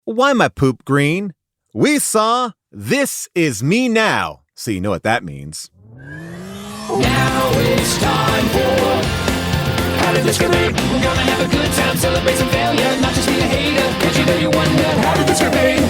Why my poop green? We saw This Is Me Now, so you know what that means. Now it's time for How Did This Get Made? We're gonna have a good time, celebrate some failure, not just be a hater, cause you know you wonder, how did this get made?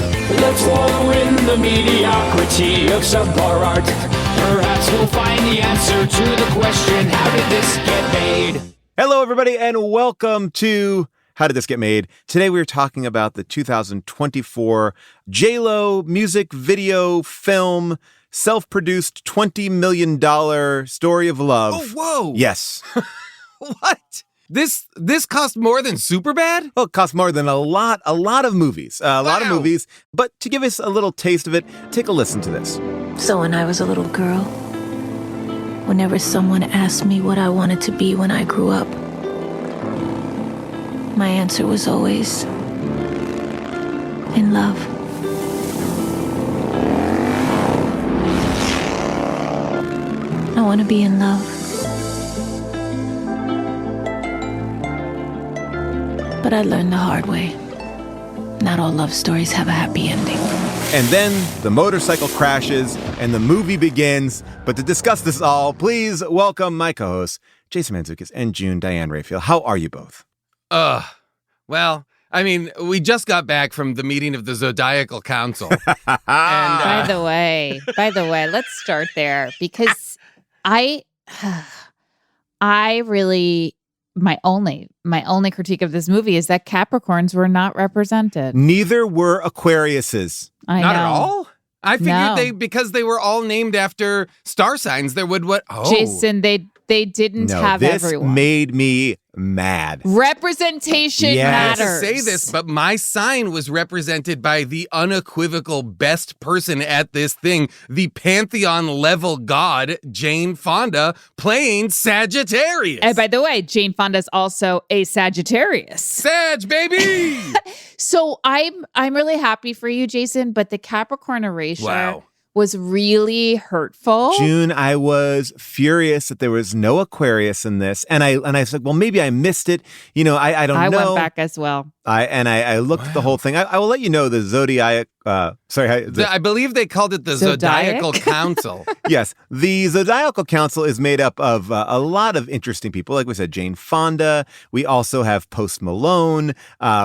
Let's wallow in the mediocrity of subpar art. Perhaps we'll find the answer to the question, how did this get made? Hello, everybody, and welcome to How Did This Get Made? Today we are talking about the 2024 J-Lo music video film self-produced $20 million story of love. Oh, whoa. Yes. What? This cost more than Superbad? Well, it costs more than a lot of movies. A lot of movies. But to give us a little taste of it, take a listen to this. So when I was a little girl, whenever someone asked me what I wanted to be when I grew up, my answer was always, in love. I want to be in love. But I learned the hard way. Not all love stories have a happy ending. And then the motorcycle crashes and the movie begins. But to discuss this all, please welcome my co-hosts, Jason Mantzoukas and June Diane Raphael. How are you both? Well, I mean, we just got back from the meeting of the Zodiacal Council. And, By the way, let's start there because I really, my only critique of this movie is that Capricorns were not represented. Neither were Aquariuses. I not know. at all? I figured No. because they were all named after star signs, there would Jason, they didn't have this everyone. made me mad. Representation Yes. I matters. hate to say this, but my sign was represented by the unequivocal best person at this thing, the Pantheon-level god, Jane Fonda, playing Sagittarius. And by the way, Jane Fonda's also a Sagittarius. Sag, baby! So I'm really happy for you, Jason, but the Capricorn erasure Wow. was really hurtful. June, I was furious that there was no Aquarius in this. And I was like, well, maybe I missed it. You know, I don't know. I went back as well. I looked at the whole thing. I will let you know the Zodiac. I believe they called it the Zodiac? Zodiacal Council. Yes, the Zodiacal Council is made up of a lot of interesting people. Like we said, Jane Fonda. We also have Post Malone.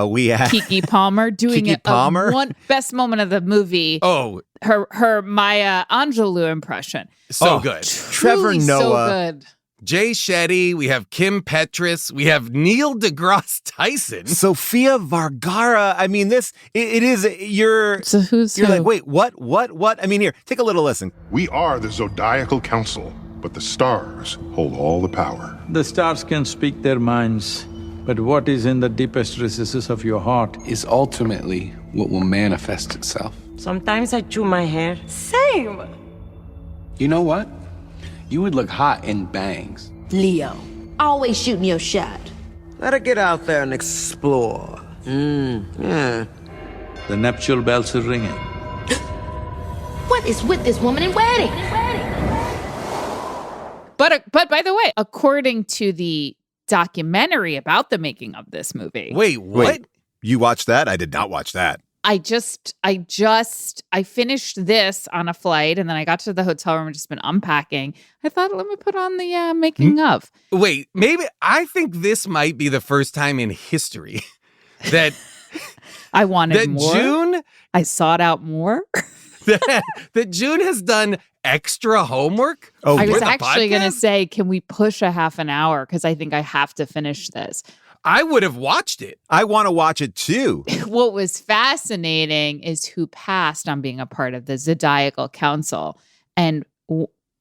We have Kiki Palmer doing Keke Palmer. one best moment of the movie. Oh, Her Maya Angelou impression. so good. Trevor Truly Noah. So good. Jay Shetty, we have Kim Petras, we have Neil deGrasse Tyson. Sofia Vergara. I mean, it is, you're So who's you're who? like, wait, what? I mean, here, take a little listen. We are the Zodiacal Council, but the stars hold all the power. The stars can speak their minds, but what is in the deepest recesses of your heart is ultimately what will manifest itself. Sometimes I chew my hair. Same. You know what? You would look hot in bangs. Leo, always shooting your shot. Let her get out there and explore. Yeah. The nuptial bells are ringing. What is with this woman in wedding? But by the way, according to the documentary about the making of this movie, Wait, what? Wait, you watched that? I did not watch that. I finished this on a flight and then I got to the hotel room and just been unpacking. I thought, let me put on the making of. Wait, maybe I think this might be the first time in history that I wanted that more. June I sought out more. that June has done extra homework. Oh, I for was the actually going to podcast? say, can we push a half an hour? Because I think I have to finish this. I would have watched it. I want to watch it too. What was fascinating is who passed on being a part of the Zodiacal Council. And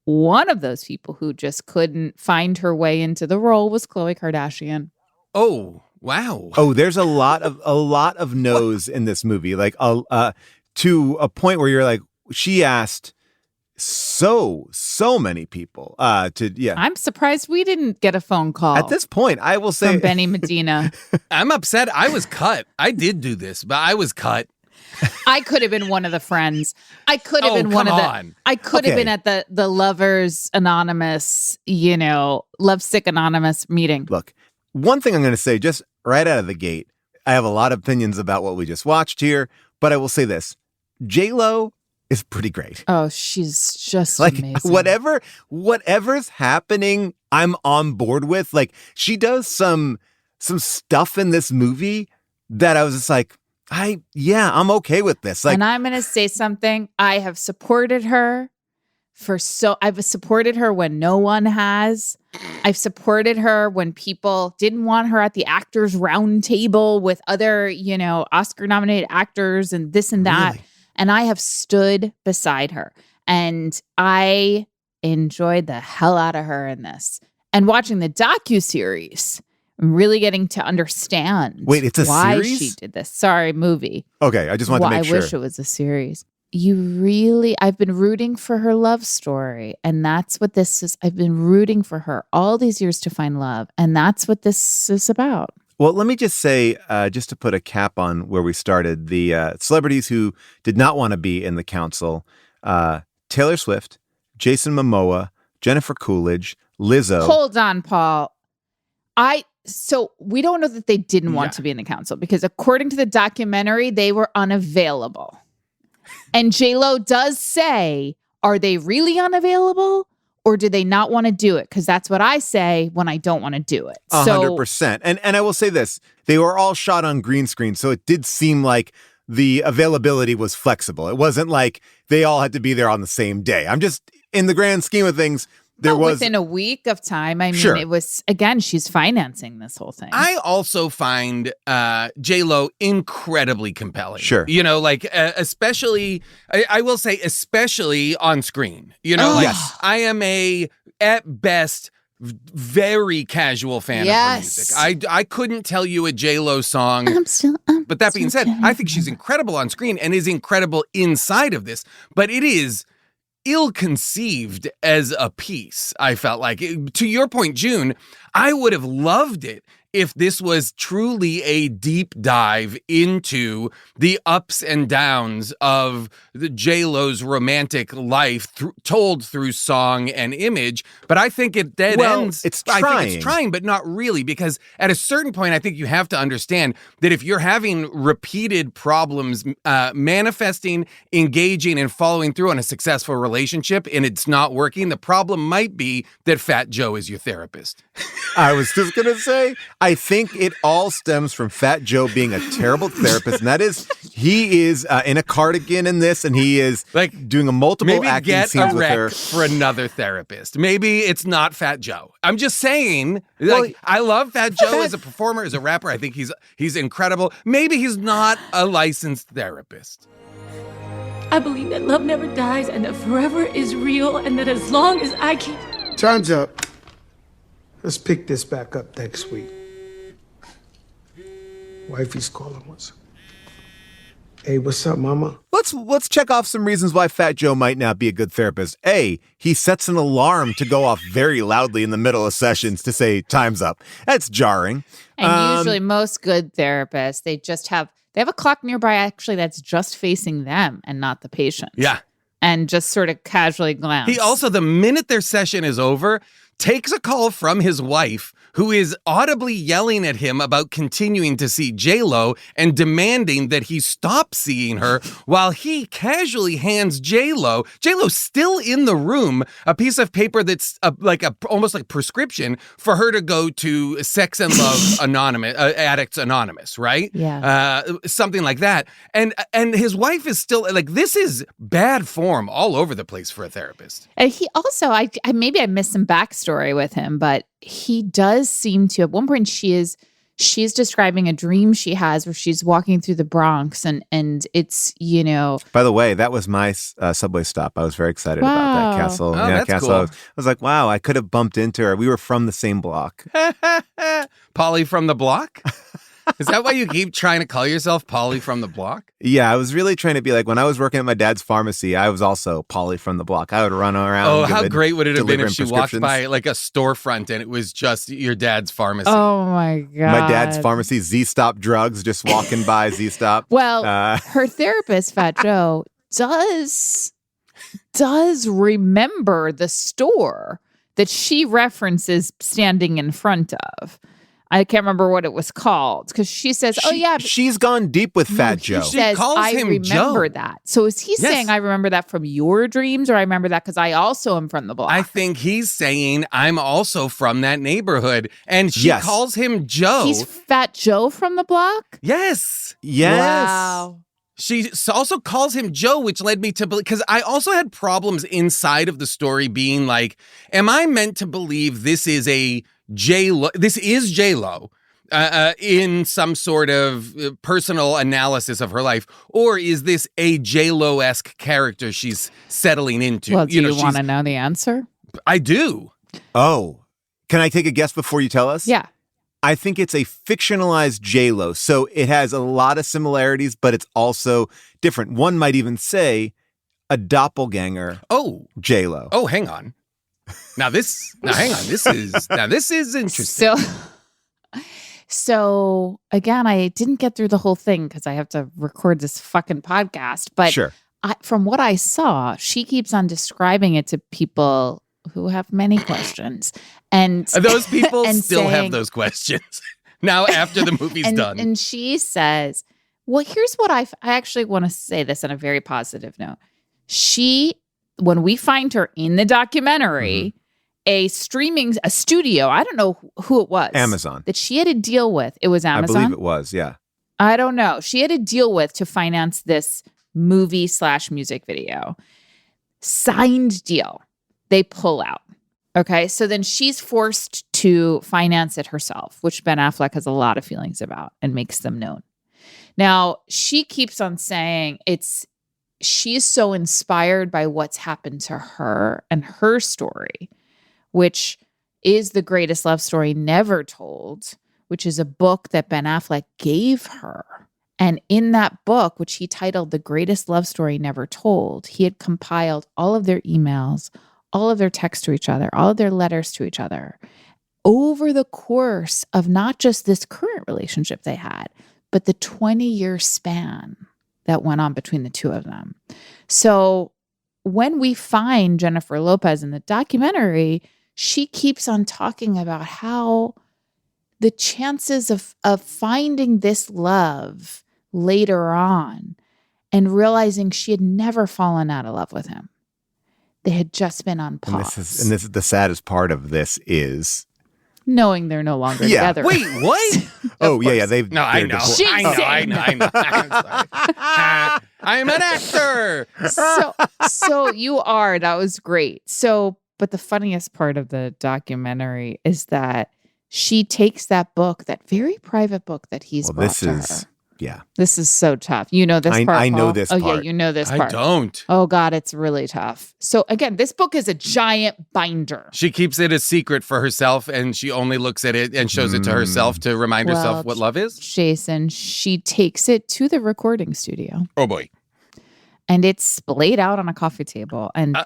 one of those people who just couldn't find her way into the role was Khloe Kardashian. Oh, wow. Oh, there's a lot of no's in this movie. Like to a point where you're like, she asked so many people I'm surprised we didn't get a phone call At this point, I will say from Benny Medina. I'm upset. I was cut. I did do this, but I was cut. I could have been one of the friends. I could have been one of the. I could have been at the Lovers Anonymous, Lovesick Anonymous meeting. Look, one thing I'm going to say just right out of the gate, I have a lot of opinions about what we just watched here, but I will say this. J-Lo is pretty great. Oh, she's just like amazing. Whatever's happening, I'm on board with. Like, she does some stuff in this movie that I was just like, I'm okay with this. Like, and I'm going to say something. I have supported her I've supported her when no one has. I've supported her when people didn't want her at the actors round table with other, Oscar nominated actors and this and that. Really? And I have stood beside her, and I enjoyed the hell out of her in this. And watching the docuseries, I'm really getting to understand it's a why series? she did this. Sorry, movie. Okay, I just wanted to make sure. I wish it was a series. I've been rooting for her love story. And that's what this is. I've been rooting for her all these years to find love. And that's what this is about. Well, let me just say, just to put a cap on where we started, the celebrities who did not want to be in the council, Taylor Swift, Jason Momoa, Jennifer Coolidge, Lizzo. Hold on, Paul. So we don't know that they didn't want to be in the council because according to the documentary, they were unavailable. And J-Lo does say, are they really unavailable or do they not want to do it? Because that's what I say when I don't want to do it. 100%. And I will say this, they were all shot on green screen, so it did seem like the availability was flexible. It wasn't like they all had to be there on the same day. I'm just, in the grand scheme of things, within a week of time. I mean, It was, again, she's financing this whole thing. I also find J-Lo incredibly compelling. Sure. Especially, I will say, especially on screen. Yes. I am at best, very casual fan of her music. I couldn't tell you a J-Lo song. But that being said, I think she's incredible on screen and is incredible inside of this. But it is ill-conceived as a piece, I felt like. To your point, June, I would have loved it if this was truly a deep dive into the ups and downs of the J-Lo's romantic life told through song and image. But I think it ends. It's trying. I think it's trying, but not really, because at a certain point, I think you have to understand that if you're having repeated problems manifesting, engaging, and following through on a successful relationship and it's not working, the problem might be that Fat Joe is your therapist. I was just going to say, I think it all stems from Fat Joe being a terrible therapist. And that is, he is in a cardigan in this, and he is doing a multiple acting scenes with her. For another therapist. Maybe it's not Fat Joe. I'm just saying, I love Fat Joe as a performer, as a rapper. I think he's incredible. Maybe he's not a licensed therapist. I believe that love never dies and that forever is real and that as long as I can... Time's up. Let's pick this back up next week. Wifey's calling us. Hey, what's up, mama? Let's check off some reasons why Fat Joe might not be a good therapist. A, he sets an alarm to go off very loudly in the middle of sessions to say time's up. That's jarring. And usually most good therapists, they have a clock nearby actually that's just facing them and not the patient. Yeah. And just sort of casually glance. He also, the minute their session is over, takes a call from his wife, who is audibly yelling at him about continuing to see J-Lo and demanding that he stop seeing her, while he casually hands J-Lo's still in the room, a piece of paper that's almost like prescription for her to go to Sex and Love Anonymous, Addicts Anonymous, right? Yeah. Something like that. And his wife is still this is bad form all over the place for a therapist. And he also, maybe I missed some backstory with him, but he does seem to, at one point she's describing a dream she has where she's walking through the Bronx and it's, By the way, that was my subway stop. I was very excited about that Castle. Oh, that's Castle. cool. I was like, wow, I could have bumped into her. We were from the same block. Polly from the block? Is that why you keep trying to call yourself Polly from the block? Yeah, I was really trying to be like, when I was working at my dad's pharmacy, I was also Polly from the block. I would run around. Oh, how great would it have been if she walked by like a storefront and it was just your dad's pharmacy? Oh my God. My dad's pharmacy, Z-Stop Drugs, just walking by Z-Stop. Well, her therapist, Fat Joe, does remember the store that she references standing in front of. I can't remember what it was called because she says, "Oh yeah, she's gone deep with Fat Joe." He says, calls "I him remember Joe. that." So is he saying I remember that from your dreams, or I remember that because I also am from the block? I think he's saying I'm also from that neighborhood, and she calls him Joe. He's Fat Joe from the block? Yes. Wow. She also calls him Joe, which led me to believe, because I also had problems inside of the story being like, am I meant to believe this is a J-Lo, this is J-Lo in some sort of personal analysis of her life, or is this a J-Lo-esque character she's settling into? Well, do you want to know the answer? I do. Oh, can I take a guess before you tell us? Yeah. I think it's a fictionalized J-Lo. So it has a lot of similarities, but it's also different. One might even say a doppelganger. Oh, J-Lo. Oh, hang on. Now hang on. This is interesting. So again, I didn't get through the whole thing because I have to record this fucking podcast. But sure. From what I saw, she keeps on describing it to people who have many questions. And those people and still saying, have those questions now after the movie's done. And she says, well, here's what I actually want to say this on a very positive note. When we find her in the documentary, a studio, I don't know who it was. Amazon. That she had to deal with. It was Amazon? I believe it was, yeah. I don't know. She had to deal with to finance this movie/music video. Signed deal. They pull out. Okay, so then she's forced to finance it herself, which Ben Affleck has a lot of feelings about and makes them known. Now, she keeps on saying she's so inspired by what's happened to her and her story, which is the greatest love story never told, which is a book that Ben Affleck gave her. And in that book, which he titled The Greatest Love Story Never Told, he had compiled all of their emails, all of their texts to each other, all of their letters to each other over the course of not just this current relationship they had, but the 20-year span that went on between the two of them. So when we find Jennifer Lopez in the documentary, she keeps on talking about how the chances of finding this love later on and realizing she had never fallen out of love with him. They had just been on pause. And this is the saddest part of this is knowing they're no longer together. Wait, what? yeah. I know. I'm an actor. So you are. That was great. But the funniest part of the documentary is that she takes that book, that very private book that he's brought to her. Yeah. This is so tough. You know this part, I know Paul? this part. Oh, yeah, you know this part. I don't. Oh, God, it's really tough. So, again, this book is a giant binder. She keeps it a secret for herself, and she only looks at it and shows it to herself to remind herself what love is? Jason, she takes it to the recording studio. Oh, boy. And it's splayed out on a coffee table. And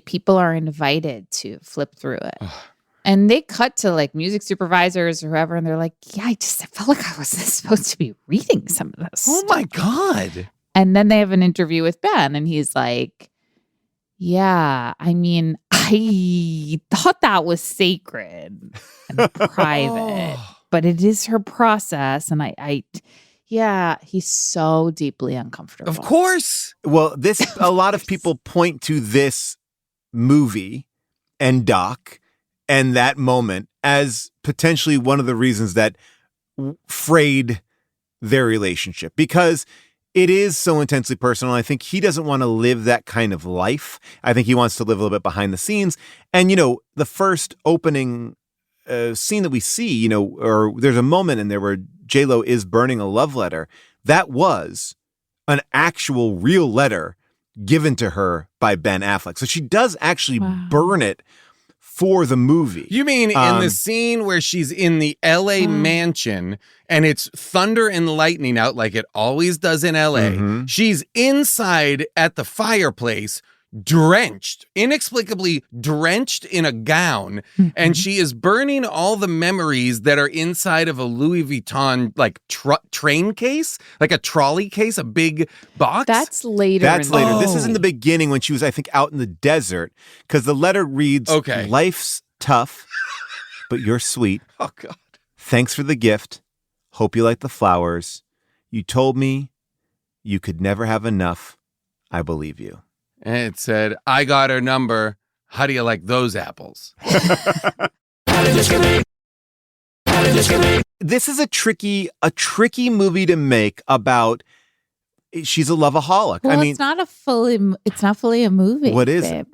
people are invited to flip through it. And they cut to like music supervisors or whoever, and they're like, yeah, I felt like I wasn't supposed to be reading some of this. Oh my God. And then they have an interview with Ben, and he's like, yeah, I mean, I thought that was sacred and private, but it is her process. And he's so deeply uncomfortable. Of course. Well, a lot of people point to this movie and doc and that moment as potentially one of the reasons that frayed their relationship, because it is so intensely personal. I think he doesn't want to live that kind of life. I think he wants to live a little bit behind the scenes. And, the first opening scene that we see, or there's a moment in there where J-Lo is burning a love letter. That was an actual real letter given to her by Ben Affleck. So she does actually burn it for the movie. You mean in the scene where she's in the LA mansion and it's thunder and lightning out like it always does in LA. She's inside at the fireplace, inexplicably drenched in a gown, and she is burning all the memories that are inside of a Louis Vuitton like train case, like a trolley case, a big box. That's later. This is in the beginning when she was, I think, out in the desert, because the letter reads, "Life's tough, but you're sweet. Oh God. Thanks for the gift. Hope you like the flowers. You told me you could never have enough. I believe you. And it said, I got her number. How do you like those apples? This is a tricky movie to make about she's a loveaholic. Well, I mean, it's not fully a movie. What is it?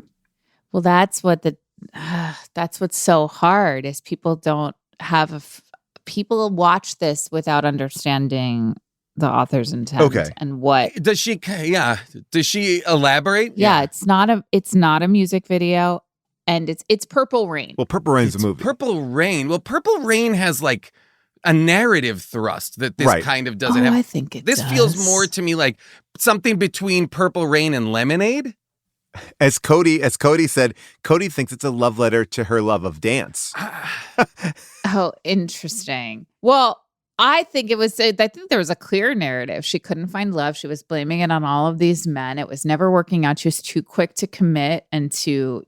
Well, that's what's so hard is people don't have people watch this without understanding the author's intent and what does she elaborate? Yeah, it's not a music video, and it's Purple Rain. Well, Purple Rain's a movie. Purple Rain. Well, Purple Rain has like a narrative thrust that this kind of doesn't have. I think it This does. feels more to me like something between Purple Rain and Lemonade. As Cody said, Cody thinks it's a love letter to her love of dance. Oh, interesting. Well, I think there was a clear narrative. She couldn't find love. She was blaming it on all of these men. It was never working out. She was too quick to commit and to,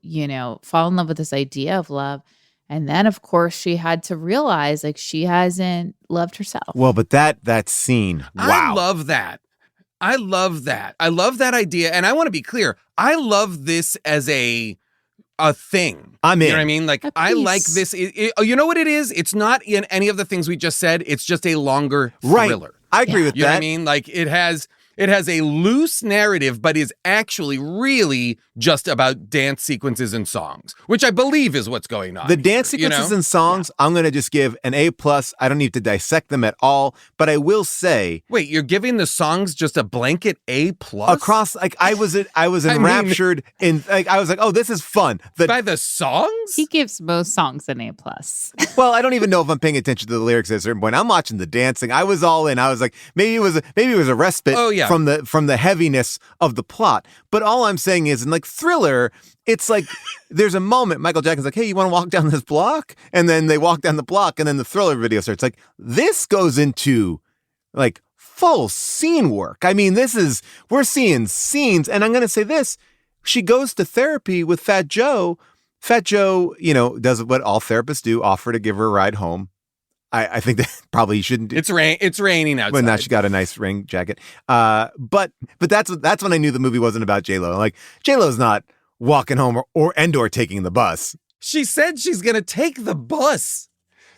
fall in love with this idea of love. And then, of course, she had to realize like she hasn't loved herself. Well, but that scene, wow. I love that. I love that idea. And I want to be clear. I love this as a thing. I'm in. You know what I mean? Like, I like this. You know what it is? It's not in any of the things we just said. It's just a longer thriller. I agree with that. You know what I mean? Like, it has a loose narrative, but is actually really just about dance sequences and songs, which I believe is what's going on. The dance sequences and songs, I'm going to just give an A+. I don't need to dissect them at all, but I will say... Wait, you're giving the songs just a blanket A+? Across, like, I was enraptured in, like, I was like, oh, this is fun. By the songs? He gives most songs an A+. Well, I don't even know if I'm paying attention to the lyrics at a certain point. I'm watching the dancing. I was all in. I was like, maybe it was a respite from the heaviness of the plot. But all I'm saying is, in like Thriller, it's like there's a moment Michael Jackson's like, hey, you want to walk down this block? And then they walk down the block, and then the Thriller video starts. Like, this goes into like full scene work. I mean, we're seeing scenes, and I'm going to say this. She goes to therapy with Fat Joe. Fat Joe, does what all therapists do, offer to give her a ride home. I think that probably shouldn't do. It's raining outside. Well, now she got a nice rain jacket. But that's when I knew the movie wasn't about J-Lo. Like, J-Lo's not walking home or taking the bus. She said she's going to take the bus.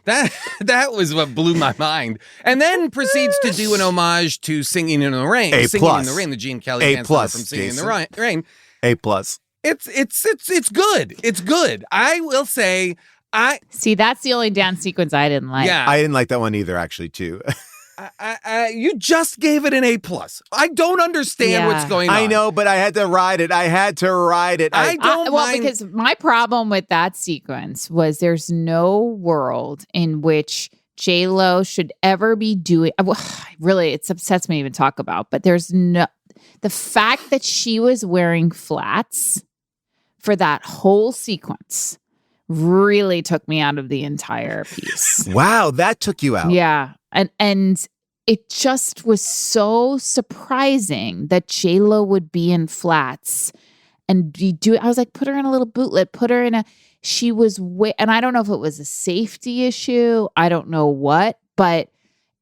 That was what blew my mind. And then proceeds to do an homage to Singing in the Rain. Singing in the Rain, the Gene Kelly dance from Singing Jason. in the Rain. A+. It's good. It's good. I will say... See, that's the only dance sequence I didn't like. Yeah. I didn't like that one either, actually, too. You just gave it an A+. I don't understand what's going on. I know, but I had to ride it. I don't mind. Because my problem with that sequence was there's no world in which J-Lo should ever be doing. Really, it upsets me to even talk about, but there's no. The fact that she was wearing flats for that whole sequence really took me out of the entire piece. Wow, that took you out. Yeah. And it just was so surprising that J-Lo would be in flats and I was like, put her in a little bootlet, put her in and I don't know if it was a safety issue. I don't know what, but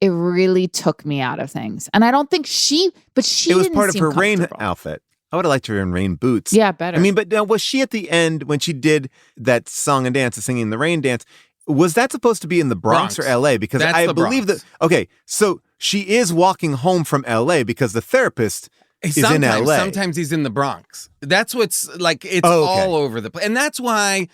it really took me out of things. And I don't think it was part of her rain outfit. I would have liked her in rain boots. Yeah, better. I mean, but was she at the end when she did that song and dance, the Singing in the Rain dance, was that supposed to be in the Bronx or LA? Because I believe that, okay, so she is walking home from LA because the therapist is in LA. Sometimes he's in the Bronx. That's what's like, it's all over the place. And that's why,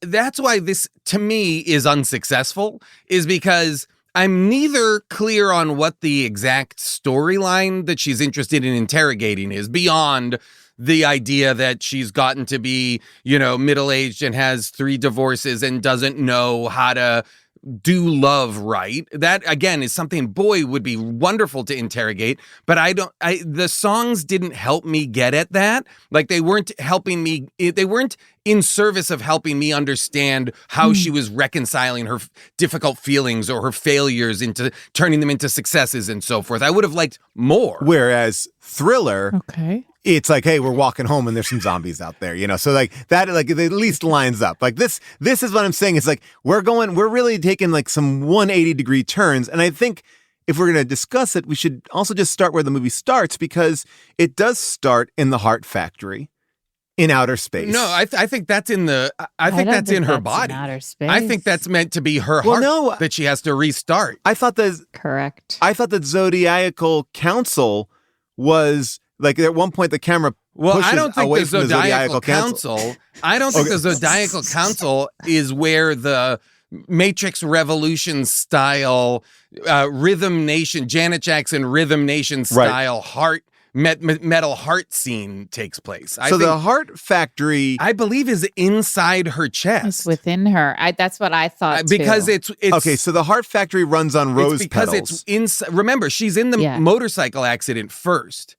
that's why this to me is unsuccessful, is because I'm neither clear on what the exact storyline that she's interested in interrogating is beyond the idea that she's gotten to be, middle-aged and has 3 divorces and doesn't know how to do love right. That, again, is something, would be wonderful to interrogate. But the songs didn't help me get at that. Like, they weren't helping me. They weren't in service of helping me understand how she was reconciling her difficult feelings or her failures into turning them into successes and so forth. I would have liked more. Whereas Thriller it's like, hey, we're walking home and there's some zombies out there, you know? So like that, like it at least lines up. Like this is what I'm saying. It's like, we're really taking like some 180-degree turns. And I think if we're going to discuss it, we should also just start where the movie starts, because it does start in the Heart Factory in outer space. No, I think that's in the. I think that's in her body. In outer space. I think that's meant to be her heart that she has to restart. Correct. I thought that Zodiacal Council was like at one point the camera. Well, pushes I don't think away the from Zodiacal Council. I don't think the Zodiacal Council is where the Matrix Revolution style, Rhythm Nation, Janet Jackson Rhythm Nation style heart. Metal heart scene takes place. So the Heart Factory, I believe, is inside her chest. It's within her. That's what I thought because too. it's okay. So the Heart Factory runs on rose because petals. It's inside. Remember, she's in the motorcycle accident first,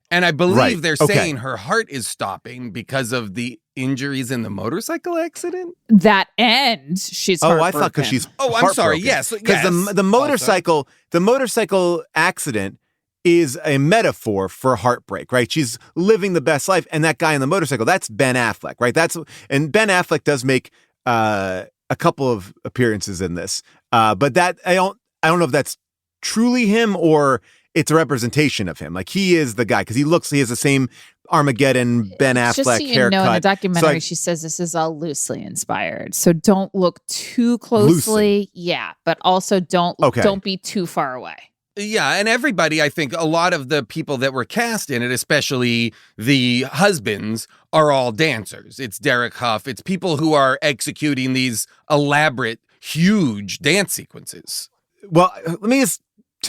and I believe they're saying her heart is stopping because of the injuries in the motorcycle accident. That ends. She's I thought because she's I'm sorry. Yes, because the motorcycle accident is a metaphor for heartbreak, right? She's living the best life, and that guy on the motorcycle, that's Ben Affleck, right? And Ben Affleck does make a couple of appearances in this, but that I don't know if that's truly him or it's a representation of him. Like he is the guy because he has the same Armageddon Ben Affleck just so you haircut. know, in the documentary, she says this is all loosely inspired, so don't look too closely. Loosely. Yeah, but also don't be too far away. Yeah, and everybody, I think a lot of the people that were cast in it, especially the husbands, are all dancers. It's Derek Huff. It's people who are executing these elaborate, huge dance sequences. Well, let me just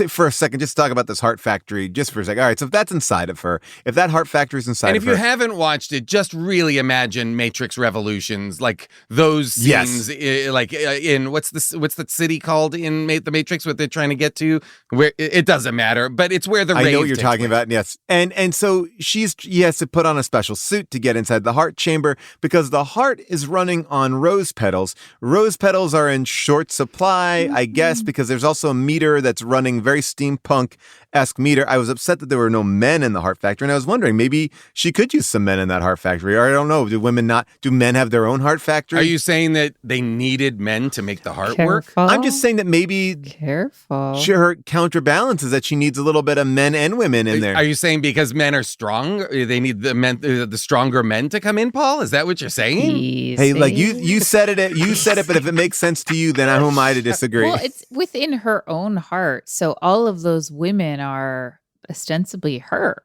for a second, just talk about this Heart Factory just for a second. All right, so if that's inside of her, if that Heart Factory is inside of her. And if you haven't watched it, just really imagine Matrix Revolutions, like those scenes, like in what's the city called in the Matrix, what they're trying to get to, where it doesn't matter, but it's where the rave I know what you're takes talking place. about, yes. And so she has to put on a special suit to get inside the heart chamber because the heart is running on rose petals. Rose petals are in short supply, I guess, because there's also a meter that's running very steampunk-esque meter. I was upset that there were no men in the Heart Factory, and I was wondering maybe she could use some men in that Heart Factory, or I don't know. Do men have their own Heart Factory? Are you saying that they needed men to make the heart work? I'm just saying that maybe her counterbalance is that she needs a little bit of men and women in there. Are you saying because men are strong, they need the stronger men to come in, Paul? Is that what you're saying? Easy. Hey, like you said it, but if it makes sense to you, then who am I to disagree? Well, it's within her own heart, so all of those women are ostensibly her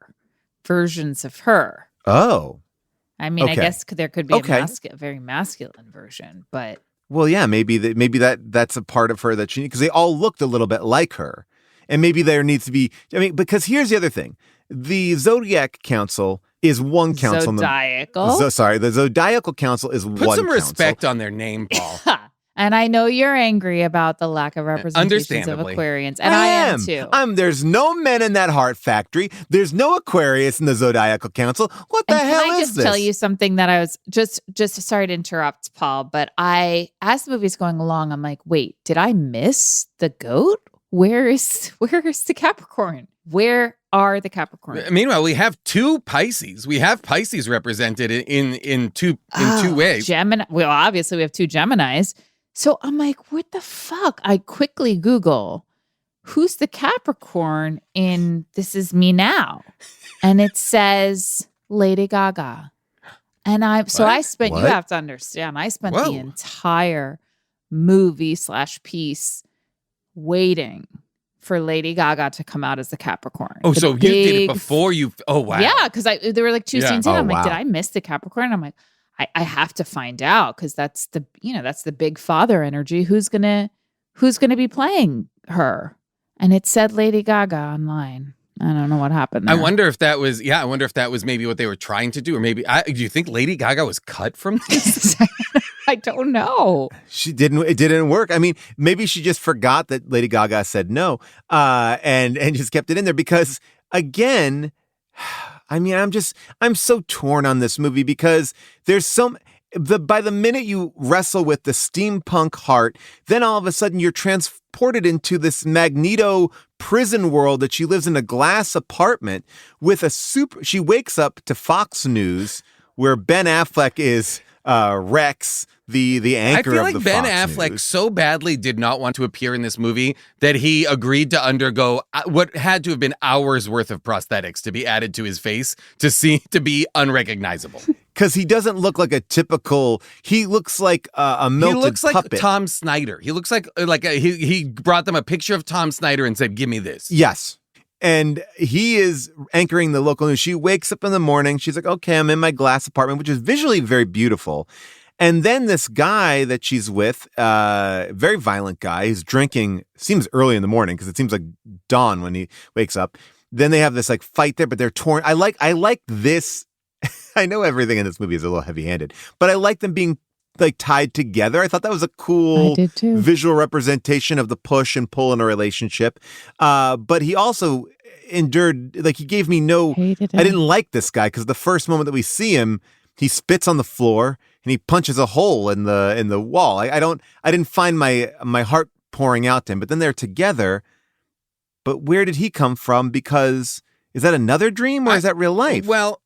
versions of her. Oh, I mean, I guess there could be a very masculine version, but well, yeah, maybe that's a part of her that she, because they all looked a little bit like her, and maybe there needs to be. I mean, because here's the other thing: the Zodiac Council is one council. The Zodiacal Council is one. Put some respect on their name, Paul. And I know you're angry about the lack of representations of Aquarians, and I am too. There's no men in that Heart Factory. There's no Aquarius in the Zodiacal Council. What the hell is this? Can I just tell you something that I was just sorry to interrupt, Paul, but as the movie's going along, I'm like, wait, did I miss the goat? Where is the Capricorn? Where are the Capricorn? Meanwhile, we have two Pisces. We have Pisces represented in two ways. Gemini. Well, obviously we have two Geminis. So I'm like, what the fuck? I quickly Google, who's the Capricorn in This Is Me Now? And it says Lady Gaga. And I spent, you have to understand, I spent the entire movie / piece waiting for Lady Gaga to come out as the Capricorn. Oh, so you did it before you, oh wow. Yeah, because there were like two scenes in. I'm like, did I miss the Capricorn? I'm like, I have to find out because that's the big father energy. Who's gonna be playing her? And it said Lady Gaga online. I don't know what happened there. I wonder if that was maybe what they were trying to do, or maybe do you think Lady Gaga was cut from this? I don't know. It didn't work. I mean, maybe she just forgot that Lady Gaga said no, and just kept it in there because again. I mean, I'm so torn on this movie because there's by the minute you wrestle with the steampunk heart, then all of a sudden you're transported into this Magneto prison world that she lives in a glass apartment with she wakes up to Fox News where Ben Affleck is Rex, the anchor of the Fox I feel like Ben Affleck News. so badly did not want to appear in this movie that he agreed to undergo what had to have been hours worth of prosthetics to be added to his face to be unrecognizable. Because he doesn't look like a typical. He looks like a melted puppet. He looks like Tom Snyder. He looks like he brought them a picture of Tom Snyder and said, "Give me this." Yes. And he is anchoring the local news. She wakes up in the morning. She's like, okay, I'm in my glass apartment, which is visually very beautiful. And then this guy that she's with, very violent guy, he's drinking, seems early in the morning because it seems like dawn when he wakes up. Then they have this like fight there, but they're torn. I like this. I know everything in this movie is a little heavy-handed, but I like them being like tied together. I thought that was a cool visual representation of the push and pull in a relationship. But he also endured, like he gave me I didn't like this guy because the first moment that we see him, he spits on the floor and he punches a hole in the wall. I didn't find my heart pouring out to him, but then they're together. But where did he come from? Because is that another dream or is that real life? Well,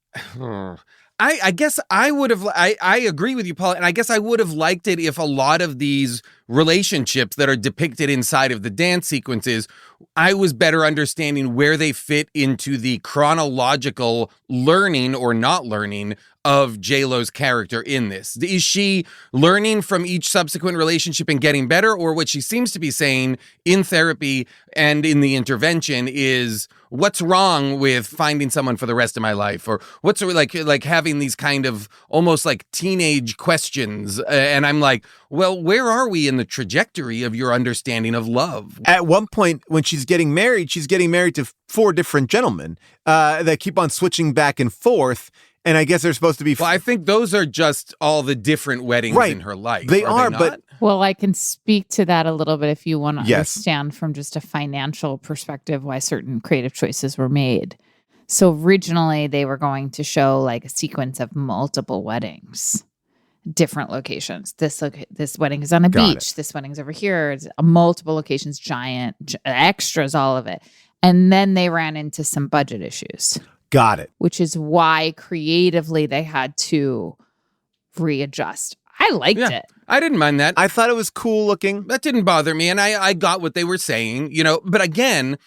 I guess I would have, I agree with you, Paul, and I guess I would have liked it if a lot of these relationships that are depicted inside of the dance sequences, I was better understanding where they fit into the chronological learning or not learning of J-Lo's character in this. Is she learning from each subsequent relationship and getting better, or what she seems to be saying in therapy and in the intervention is, what's wrong with finding someone for the rest of my life? Or what's like having these kind of almost like teenage questions. And I'm like, well, where are we in the trajectory of your understanding of love? At one point when she's getting married to 4 different gentlemen that keep on switching back and forth. And I guess they're supposed to be. Well, I think those are just all the different weddings in her life. They are but. Well, I can speak to that a little bit if you want to Yes. understand from just a financial perspective why certain creative choices were made. So originally they were going to show like a sequence of multiple weddings, different locations. This wedding is on a beach. This wedding's over here. It's multiple locations, giant extras, all of it. And then they ran into some budget issues. Got it. Which is why creatively they had to readjust. I liked it. I didn't mind that. I thought it was cool looking. That didn't bother me. And I got what they were saying, but again,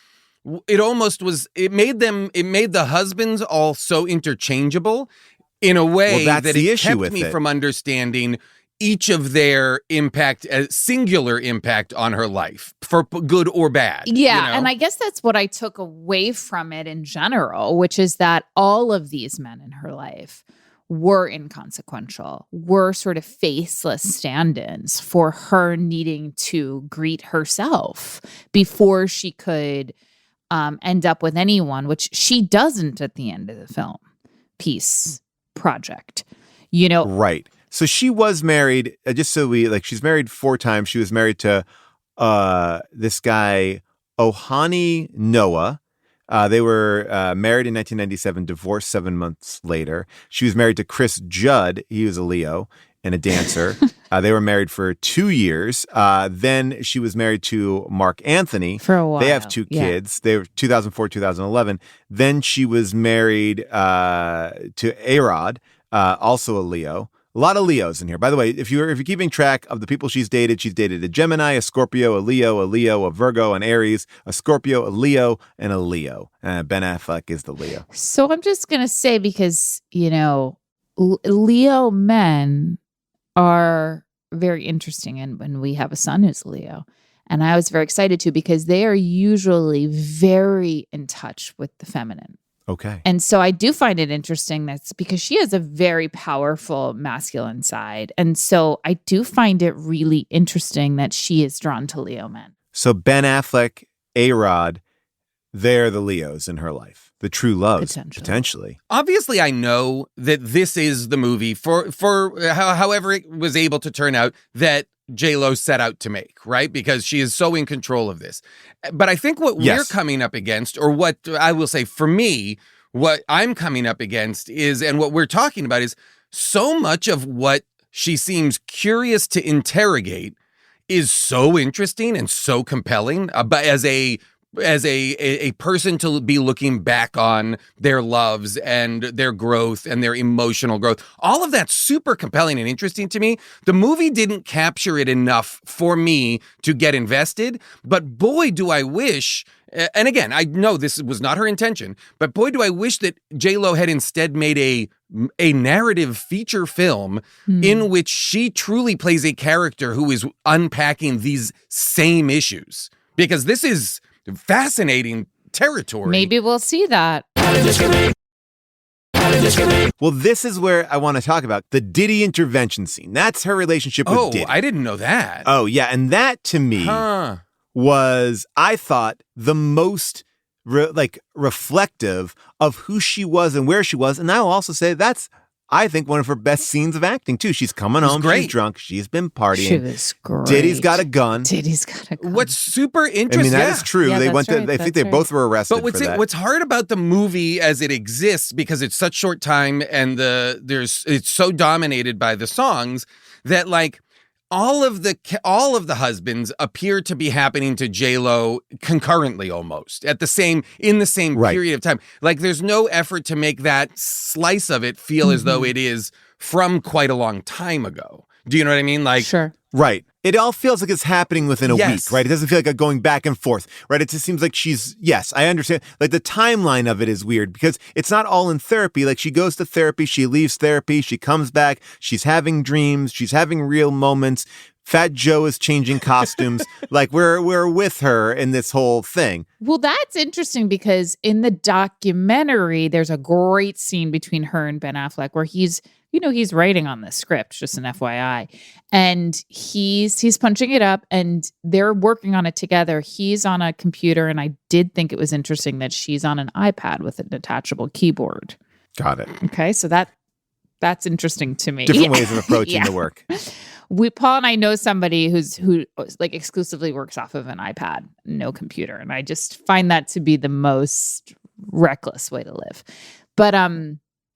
it made the husbands all so interchangeable in a way that it kept me from understanding each of their impact, singular impact on her life, for good or bad. Yeah, and I guess that's what I took away from it in general, which is that all of these men in her life were inconsequential, were sort of faceless stand-ins for her needing to greet herself before she could end up with anyone, which she doesn't at the end of the film. Peace project, Right. So she was married, she's married 4 times. She was married to this guy, Ohani Noah. They were married in 1997, divorced 7 months later. She was married to Chris Judd. He was a Leo and a dancer. They were married for 2 years. Then she was married to Mark Anthony. For a while. They have 2 kids. They were 2004, 2011. Then she was married to A-Rod, also a Leo. A lot of Leos in here. By the way, if you're keeping track of the people she's dated a Gemini, a Scorpio, a Leo, a Virgo, an Aries, a Scorpio, a Leo, and a Leo. Ben Affleck is the Leo. So I'm just going to say, because, Leo men are very interesting. And when we have a son who's Leo, and I was very excited too, because they are usually very in touch with the feminine. Okay. And so I do find it interesting that's because she has a very powerful masculine side. And so I do find it really interesting that she is drawn to Leo men. So Ben Affleck, A-Rod, they're the Leos in her life. The true loves, potentially. Obviously, I know that this is the movie for however it was able to turn out that J-Lo set out to make, right? Because she is so in control of this. But I think what we're coming up against, or what I will say for me, what I'm coming up against is, and what we're talking about is so much of what she seems curious to interrogate is so interesting and so compelling. But as a person to be looking back on their loves and their growth and their emotional growth, all of that's super compelling and interesting to me. The movie didn't capture it enough for me to get invested, but boy, do I wish, and again, I know this was not her intention, but boy, do I wish that J-Lo had instead made a narrative feature film in which she truly plays a character who is unpacking these same issues, because this is fascinating territory. Maybe we'll see that. Well, this is where I want to talk about the Diddy intervention scene. That's her relationship with Diddy. I didn't know that. Oh, yeah. And that to me was, I thought, the most reflective of who she was and where she was. And I will also say that's, I think, one of her best scenes of acting, too. She's coming home. Great. She's drunk. She's been partying. She was great. Diddy's got a gun. What's super interesting. I mean, that is true. They went to, I think they both were arrested but for that. What's hard about the movie as it exists, because it's such short time and it's so dominated by the songs, that like all of the husbands appear to be happening to J-Lo concurrently, almost in the same period of time. Like there's no effort to make that slice of it feel as though it is from quite a long time ago. Do you know what I mean? Like, sure. Right. It all feels like it's happening within a week, right? It doesn't feel like a going back and forth, right? It just seems like yes, I understand. Like the timeline of it is weird because it's not all in therapy. Like she goes to therapy, she leaves therapy, she comes back, she's having dreams, she's having real moments. Fat Joe is changing costumes. Like we're with her in this whole thing. Well, that's interesting because in the documentary, there's a great scene between her and Ben Affleck where he's writing on the script, just an FYI. And he's punching it up and they're working on it together. He's on a computer, and I did think it was interesting that she's on an iPad with a detachable keyboard. Got it. Okay, so that's interesting to me. Different ways of approaching the work. Paul and I know somebody who like exclusively works off of an iPad, no computer. And I just find that to be the most reckless way to live. But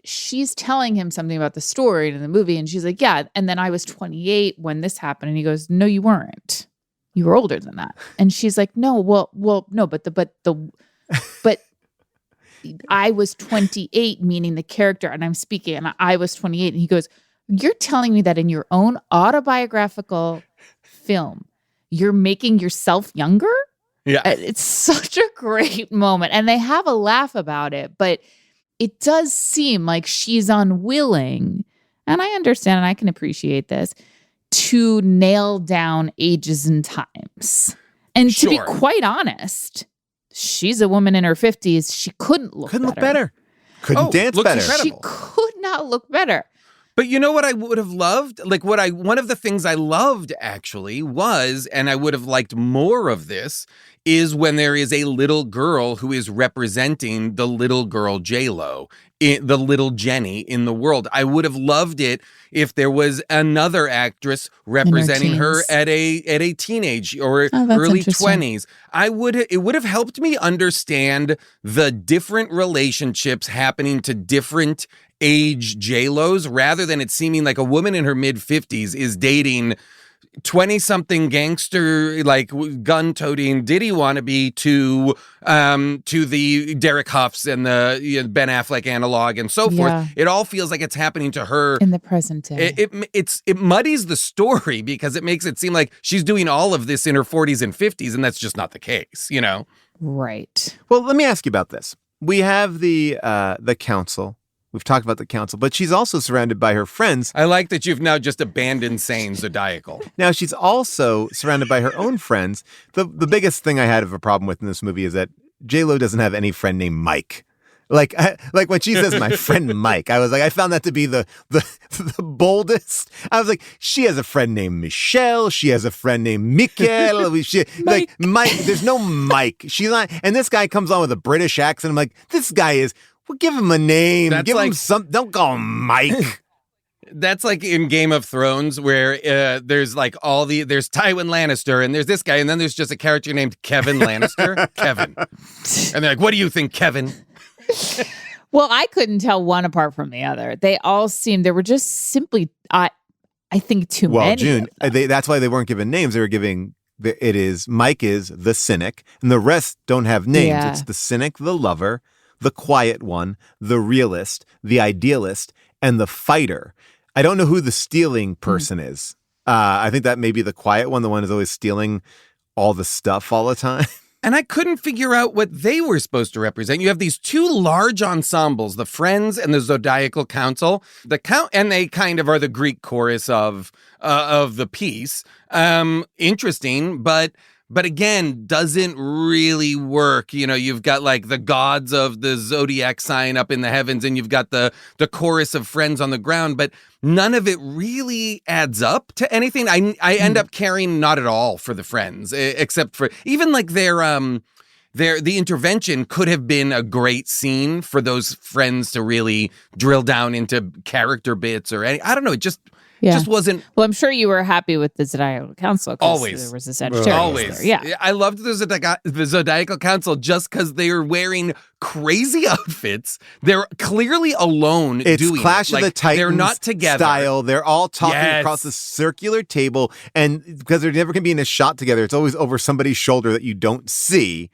she's telling him something about the story in the movie. And she's like, yeah. And then I was 28 when this happened. And he goes, no, you weren't. You were older than that. And she's like, no, no, but I was 28, meaning the character, and I'm speaking, and I was 28. And he goes, you're telling me that in your own autobiographical film, you're making yourself younger? Yeah. It's such a great moment. And they have a laugh about it, but it does seem like she's unwilling, and I understand and I can appreciate this, to nail down ages and times. And to be quite honest, she's a woman in her 50s. She couldn't look better. Couldn't dance better. She could not look better. But you know what I would have loved? Like one of the things I loved actually was, and I would have liked more of this, is when there is a little girl who is representing the little girl J-Lo, the little Jenny in the world. I would have loved it if there was another actress representing her at a teenage or early 20s. It would have helped me understand the different relationships happening to different age J-Los, rather than it seeming like a woman in her mid-50s is dating 20-something gangster, like gun-toting Diddy wannabe to the Derek Huffs and the Ben Affleck analog and so forth. It all feels like it's happening to her in the present day. It muddies the story because it makes it seem like she's doing all of this in her 40s and 50s, and that's just not the case, you know? Right. Well, let me ask you about this. We have the council. We've talked about the council, but she's also surrounded by her friends. I like that you've now just abandoned saying zodiacal. Now she's also surrounded by her own friends. The biggest thing I had of a problem with in this movie is that J-Lo doesn't have any friend named Mike. Like when she says my friend Mike, I was like, I found that to be the boldest. I was like, she has a friend named Michelle. She has a friend named Michael. Like Mike. There's no Mike. She's not. And this guy comes on with a British accent. I'm like, this guy is. Well, give him a name. Give him some. Don't call him Mike. That's like in Game of Thrones where there's like there's Tywin Lannister and there's this guy and then there's just a character named Kevin Lannister. Kevin. And they're like, what do you think, Kevin? Well, I couldn't tell one apart from the other. They all seemed, they were just simply, I I think too Well, many. June, that's why they weren't given names. They were giving, Mike is the cynic, and the rest don't have names. Yeah. It's the cynic, the lover, the quiet one, the realist, the idealist, and the fighter. I don't know who the stealing person is. I think that may be the quiet one, the one who's always stealing all the stuff all the time. And I couldn't figure out what they were supposed to represent. You have these two large ensembles, the Friends and the Zodiacal Council. And they kind of are the Greek chorus of the piece. Interesting, but again, doesn't really work. You know, you've got like the gods of the zodiac sign up in the heavens, and you've got the chorus of friends on the ground, but none of it really adds up to anything. I end up caring not at all for the friends, except for even like the intervention could have been a great scene for those friends to really drill down into character bits or I don't know. It just wasn't. Well, I'm sure you were happy with the Zodiacal Council. Always. There was a Sagittarius Always. there. Yeah. I loved the Zodiacal Council just because they are wearing crazy outfits. They're clearly alone It's doing Clash it. of the Titans They're not together. style. They're all talking Yes. across the circular table, and because they're never going to be in a shot together, it's always over somebody's shoulder that you don't see.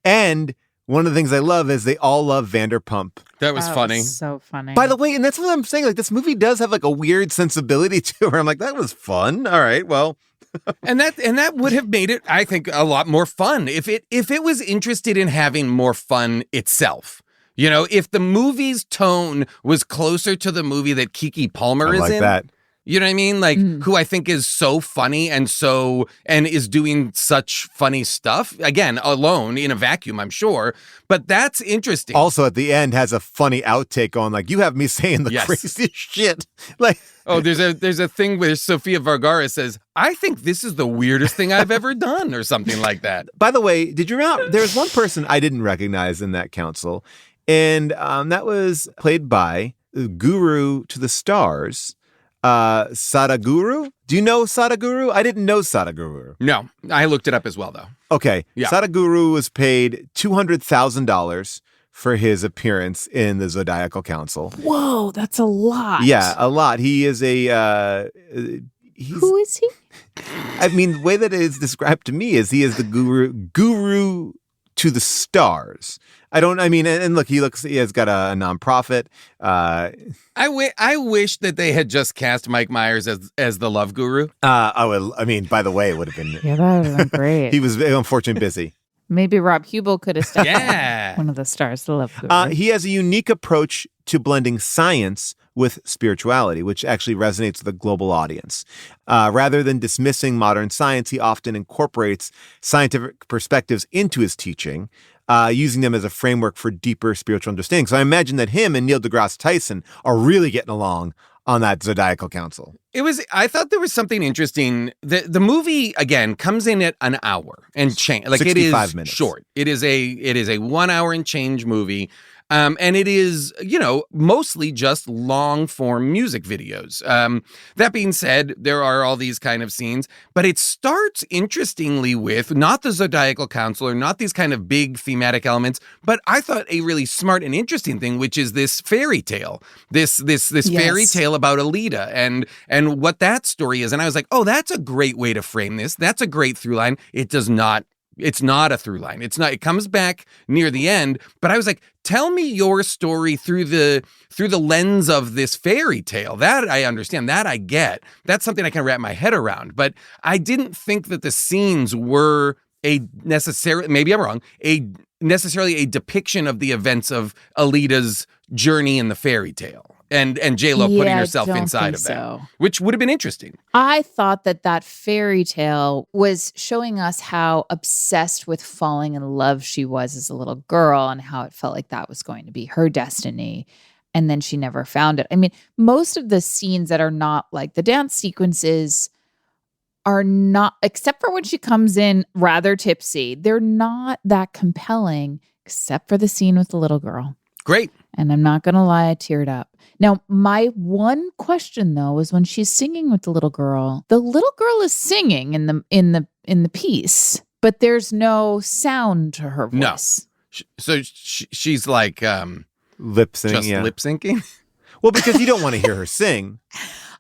And one of the things I love is they all love Vanderpump. That was funny. So funny. By the way, and that's what I'm saying, like this movie does have like a weird sensibility to it. I'm like, that was fun. All right, well. And that would have made it, I think, a lot more fun if it was interested in having more fun itself. You know, if the movie's tone was closer to the movie that Keke Palmer is like in. that. You know what I mean? Like, who I think is so funny and is doing such funny stuff. Again, alone in a vacuum, I'm sure. But that's interesting. Also, at the end, has a funny outtake on, like, you have me saying the craziest shit. Like, oh, there's a thing where Sofia Vergara says, I think this is the weirdest thing I've ever done, or something like that. By the way, did you remember, there's one person I didn't recognize in that council, and that was played by Guru to the Stars, Sadhguru. Do you know Sadhguru? I didn't know Sadhguru. No, I looked it up as well, though. Okay. Yeah. Sadhguru was paid $200,000 for his appearance in the Zodiacal Council. Whoa, that's a lot. Yeah, a lot. He is Who is he? I mean, the way that it is described to me is he is the guru to the stars. And look, he has got a nonprofit. I wish that they had just cast Mike Myers as the love guru. By the way, it would have been. Yeah, that would have been great. He was unfortunately busy. Maybe Rob Hubel could have stepped Yeah. one of the stars, the love guru. He has a unique approach to blending science with spirituality, which actually resonates with a global audience. Rather than dismissing modern science, he often incorporates scientific perspectives into his teaching, using them as a framework for deeper spiritual understanding. So I imagine that him and Neil deGrasse Tyson are really getting along on that Zodiacal Council. I thought there was something interesting. The movie, again, comes in at an hour and change. Like, 65 minutes. Short. It is a 1 hour and change movie. And it is, mostly just long form music videos. That being said, there are all these kind of scenes, but it starts interestingly with not the Zodiacal Council or not these kind of big thematic elements, but I thought a really smart and interesting thing, which is this fairy tale, this fairy tale about Alita and what that story is. And I was like, oh, that's a great way to frame this. That's a great through line. It's not a through line. It comes back near the end, but I was like, tell me your story through the lens of this fairy tale. That I understand, that I get. That's something I can wrap my head around, but I didn't think that the scenes were maybe I'm wrong, necessarily a depiction of the events of Alita's journey in the fairy tale. And J-Lo putting herself inside of that, which would have been interesting. I thought that fairy tale was showing us how obsessed with falling in love she was as a little girl and how it felt like that was going to be her destiny. And then she never found it. I mean, most of the scenes that are not like the dance sequences are not, except for when she comes in rather tipsy, they're not that compelling, except for the scene with the little girl. Great. And I'm not going to lie, I teared up. Now, my one question though is when she's singing with the little girl is singing in the piece, but there's no sound to her voice. No. So she's like lip syncing. Just lip syncing. Well, because you don't want to hear her sing.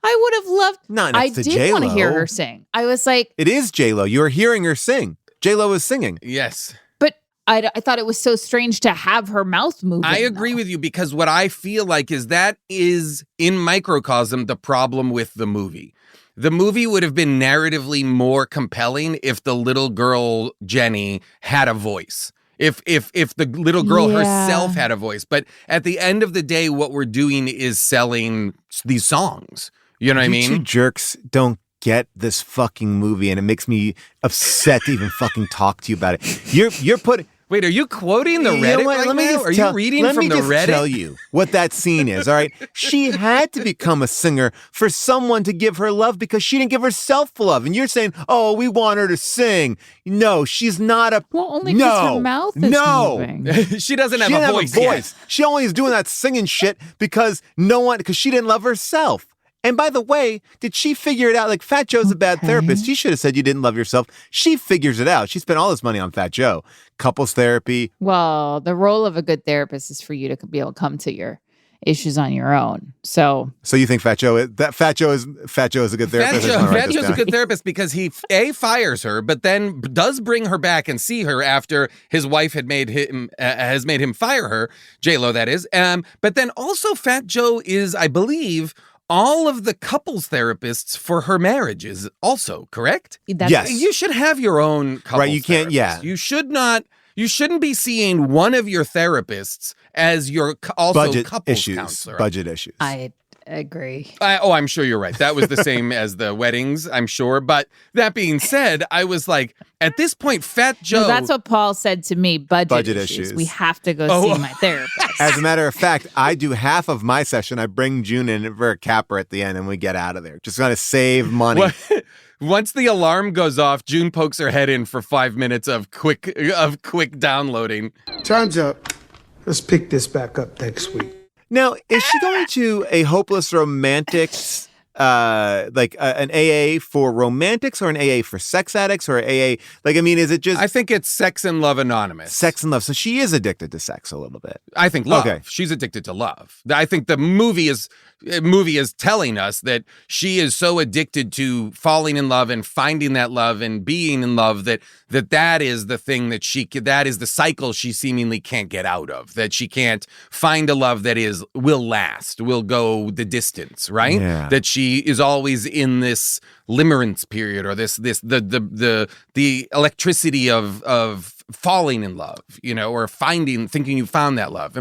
I would have loved. Not I next to did want to hear J-Lo. her sing. I was like, It is J-Lo. You are hearing her sing. J-Lo is singing. Yes. but I thought it was so strange to have her mouth moving. I agree with you because what I feel like is that is in microcosm the problem with the movie. The movie would have been narratively more compelling if the little girl Jenny had a voice. If the little girl herself had a voice. But at the end of the day, what we're doing is selling these songs. You know what I mean? You two jerks don't get this fucking movie, and it makes me upset to even fucking talk to you about it. You're putting. Wait, are you quoting the You know Reddit what? right Let me now? just Are tell- you reading let from me the just Reddit? tell you what that scene is, all right? She had to become a singer for someone to give her love because she didn't give herself love. And you're saying, oh, we want her to sing. No, she's not a... Well, only because her mouth is moving. She doesn't have She a didn't voice. have a yet. voice. She only is doing that singing shit because she didn't love herself. And by the way, did she figure it out? Like, Fat Joe's a bad therapist. She should have said you didn't love yourself. She figures it out. She spent all this money on Fat Joe. Couples therapy. Well, the role of a good therapist is for you to be able to come to your issues on your own. So you think Fat Joe is a good therapist? Fat Joe's a good therapist because he fires her, but then does bring her back and see her after his wife had made him has made him fire her, J-Lo that is. But then also Fat Joe is, I believe, all of the couples therapists for her marriages also, correct? Yes. You should have your own couples Right, you can't, therapist. You shouldn't be seeing one of your therapists as your also couples counselor. Budget issues. I agree. I'm sure you're right. That was the same as the weddings, I'm sure. But that being said, I was like, at this point, Fat Joe... No, that's what Paul said to me, budget issues. We have to go see my therapist. As a matter of fact, I do half of my session. I bring June in for a capper at the end and we get out of there. Just got to save money. Once the alarm goes off, June pokes her head in for 5 minutes of quick downloading. Time's up. Let's pick this back up next week. Now, is she going to a Hopeless Romantics, like an AA for romantics or an AA for sex addicts or AA? Like, I mean, is it just... I think it's Sex and Love Anonymous. Sex and Love. So she is addicted to sex a little bit. I think love. Okay. She's addicted to love. I think the movie is telling us that she is so addicted to falling in love and finding that love and being in love that is the thing that is the cycle she seemingly can't get out of, that she can't find a love that will last, will go the distance, right? Yeah. That she is always in this limerence period or the electricity of falling in love, or thinking you found that love.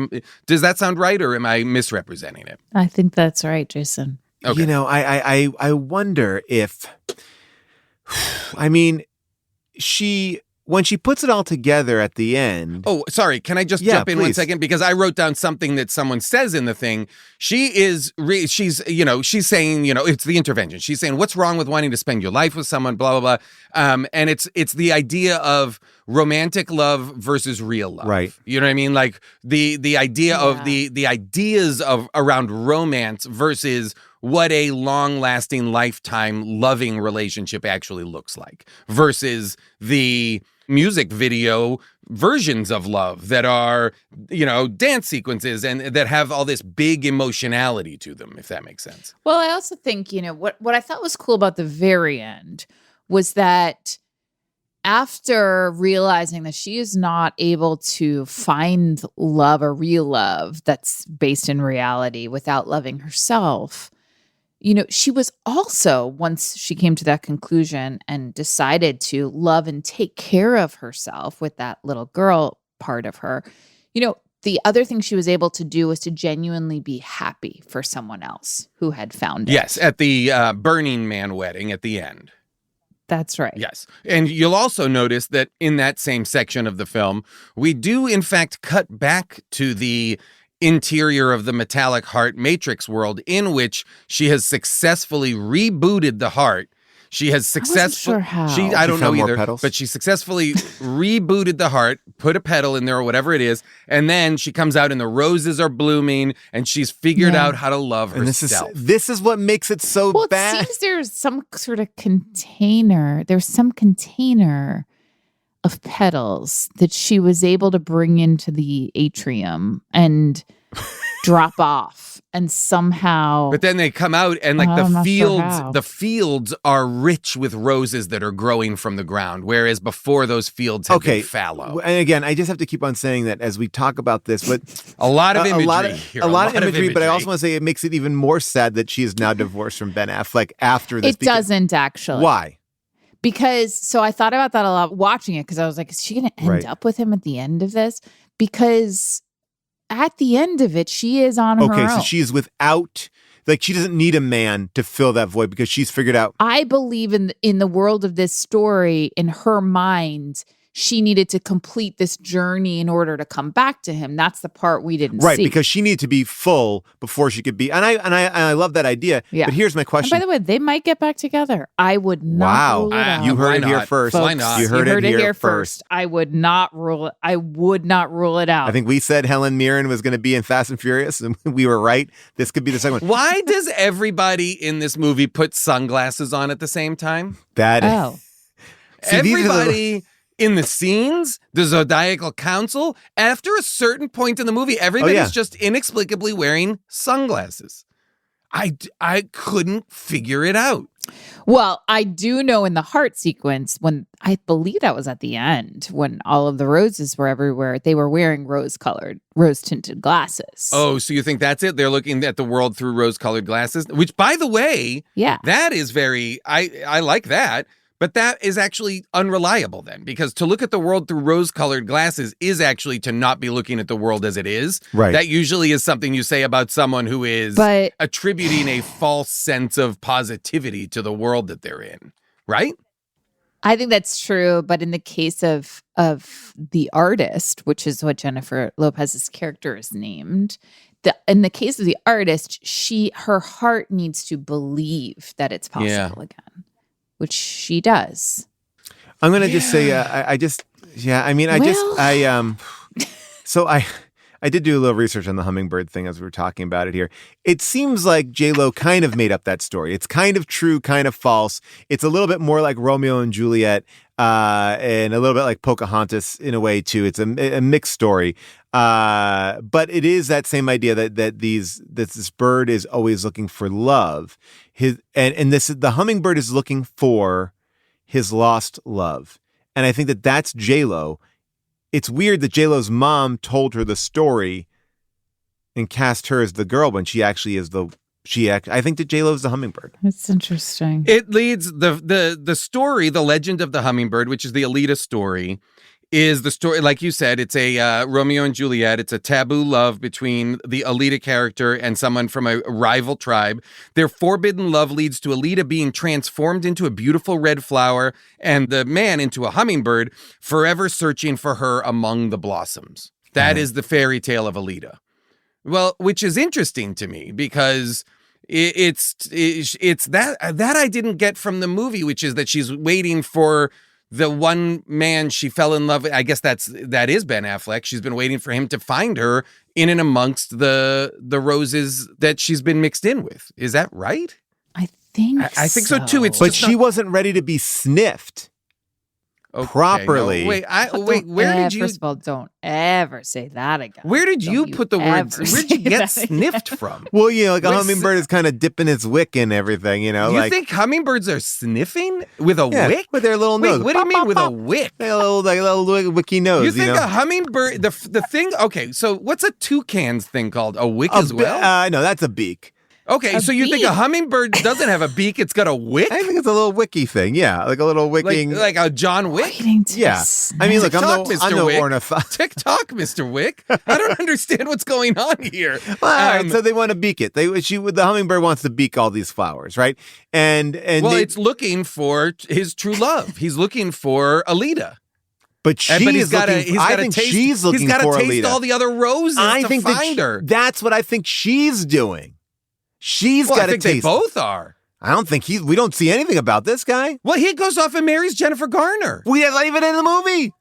Does that sound right, or am I misrepresenting it? I think that's right, Jason. Okay. I wonder if, I mean, when she puts it all together at the end. Oh, sorry. Can I just jump in 1 second? Because I wrote down something that someone says in the thing. She's saying, it's the intervention. She's saying, what's wrong with wanting to spend your life with someone, blah, blah, blah. And it's the idea of romantic love versus real love. Right. You know what I mean? Like the idea of the ideas of around romance versus what a long-lasting, lifetime loving relationship actually looks like versus the music video versions of love that are, dance sequences and that have all this big emotionality to them, if that makes sense. Well, I also think, what I thought was cool about the very end was that after realizing that she is not able to find love or real love that's based in reality without loving herself, she was also, once she came to that conclusion and decided to love and take care of herself with that little girl part of her, the other thing she was able to do was to genuinely be happy for someone else who had found it. Yes, at the Burning Man wedding at the end. That's right. Yes. And you'll also notice that in that same section of the film, we do in fact cut back to the interior of the metallic heart matrix world in which she has successfully rebooted the heart. She has successfully, I don't know either, but she successfully rebooted the heart, put a pedal in there or whatever it is, and then she comes out and the roses are blooming and she's figured out how to love herself. This is what makes it so bad. It seems there's some sort of container. There's some container of petals that she was able to bring into the atrium and drop off and somehow. But then they come out and like I'm the not sure fields, how. the fields are rich with roses that are growing from the ground, whereas before those fields had been fallow. And again, I just have to keep on saying that as we talk about this, but a lot of imagery here. A lot of imagery, but I also want to say it makes it even more sad that she is now divorced from Ben Affleck after this. It doesn't actually. Why? Because I thought about that a lot watching it because I was like, is she going to end up with him at the end of this? Because at the end of it, she is on her own. Okay, so she's without, like, she doesn't need a man to fill that void because she's figured out. I believe in the world of this story, in her mind, she needed to complete this journey in order to come back to him. That's the part we didn't see. Right, because she needed to be full before she could be. And I love that idea. Yeah. But here's my question. And by the way, they might get back together. I would not rule it out. You heard it here first. Folks, Why not? You heard it here first. I would not rule it. I would not rule it out. I think we said Helen Mirren was going to be in Fast and Furious, and we were right. This could be the second one. Why does everybody in this movie put sunglasses on at the same time? Everybody in the scenes, the Zodiacal Council, after a certain point in the movie, everybody's just inexplicably wearing sunglasses. I couldn't figure it out. Well, I do know in the heart sequence, when I believe that was at the end, when all of the roses were everywhere, they were wearing rose-tinted glasses. Oh, so you think that's it? They're looking at the world through rose-colored glasses? Which, by the way, that is very, I like that. But that is actually unreliable then, because to look at the world through rose-colored glasses is actually to not be looking at the world as it is. Right. That usually is something you say about someone who is attributing a false sense of positivity to the world that they're in, right? I think that's true, but in the case of the artist, which is what Jennifer Lopez's character is named, in the case of the artist, her heart needs to believe that it's possible again. Which she does. I'm going to just say, so I did do a little research on the hummingbird thing as we were talking about it here. It seems like J-Lo kind of made up that story. It's kind of true, kind of false. It's a little bit more like Romeo and Juliet, and a little bit like Pocahontas in a way too. It's a mixed story. But it is that same idea that this bird is always looking for love. The hummingbird is looking for his lost love. And I think that's J-Lo. It's weird that J-Lo's mom told her the story and cast her as the girl when she actually is I think that J-Lo is the hummingbird. It's interesting. It leads the story, the legend of the hummingbird, which is the Alita story, is the story, like you said, it's a Romeo and Juliet. It's a taboo love between the Alita character and someone from a rival tribe. Their forbidden love leads to Alita being transformed into a beautiful red flower and the man into a hummingbird, forever searching for her among the blossoms. That is the fairy tale of Alita. Well, which is interesting to me because it's that I didn't get from the movie, which is that she's waiting for the one man she fell in love with. I guess that is Ben Affleck. She's been waiting for him to find her in and amongst the roses that she's been mixed in with. Is that right? I think so too. But she wasn't ready to be sniffed properly. No, where did you? First of all, don't ever say that again. Where did you put the words? Where did you get sniffed from? Well, like a hummingbird is kind of dipping its wick in everything, You think hummingbirds are sniffing with a wick? With their little nose. What do you mean with a wick? A little wicky nose. You think a hummingbird, the thing, okay, so what's a toucan's thing called? A wick as well? No, that's a beak. Okay, so you think a hummingbird doesn't have a beak, it's got a wick? I think it's a little wicky thing, yeah. Like a little wicking. Like a John Wick? Yeah. I mean, look, I'm no ornithopter. TikTok, Mr. Wick. I don't understand what's going on here. Well, all right, so they want to beak it. The hummingbird wants to beak all these flowers, right? And it's looking for his true love. He's looking for Alita. But she's looking for Alita. He's got to taste all the other roses to find her. That's what I think she's doing. She's got to taste. They both are. I don't think we don't see anything about this guy. Well, he goes off and marries Jennifer Garner. That's not even in the movie.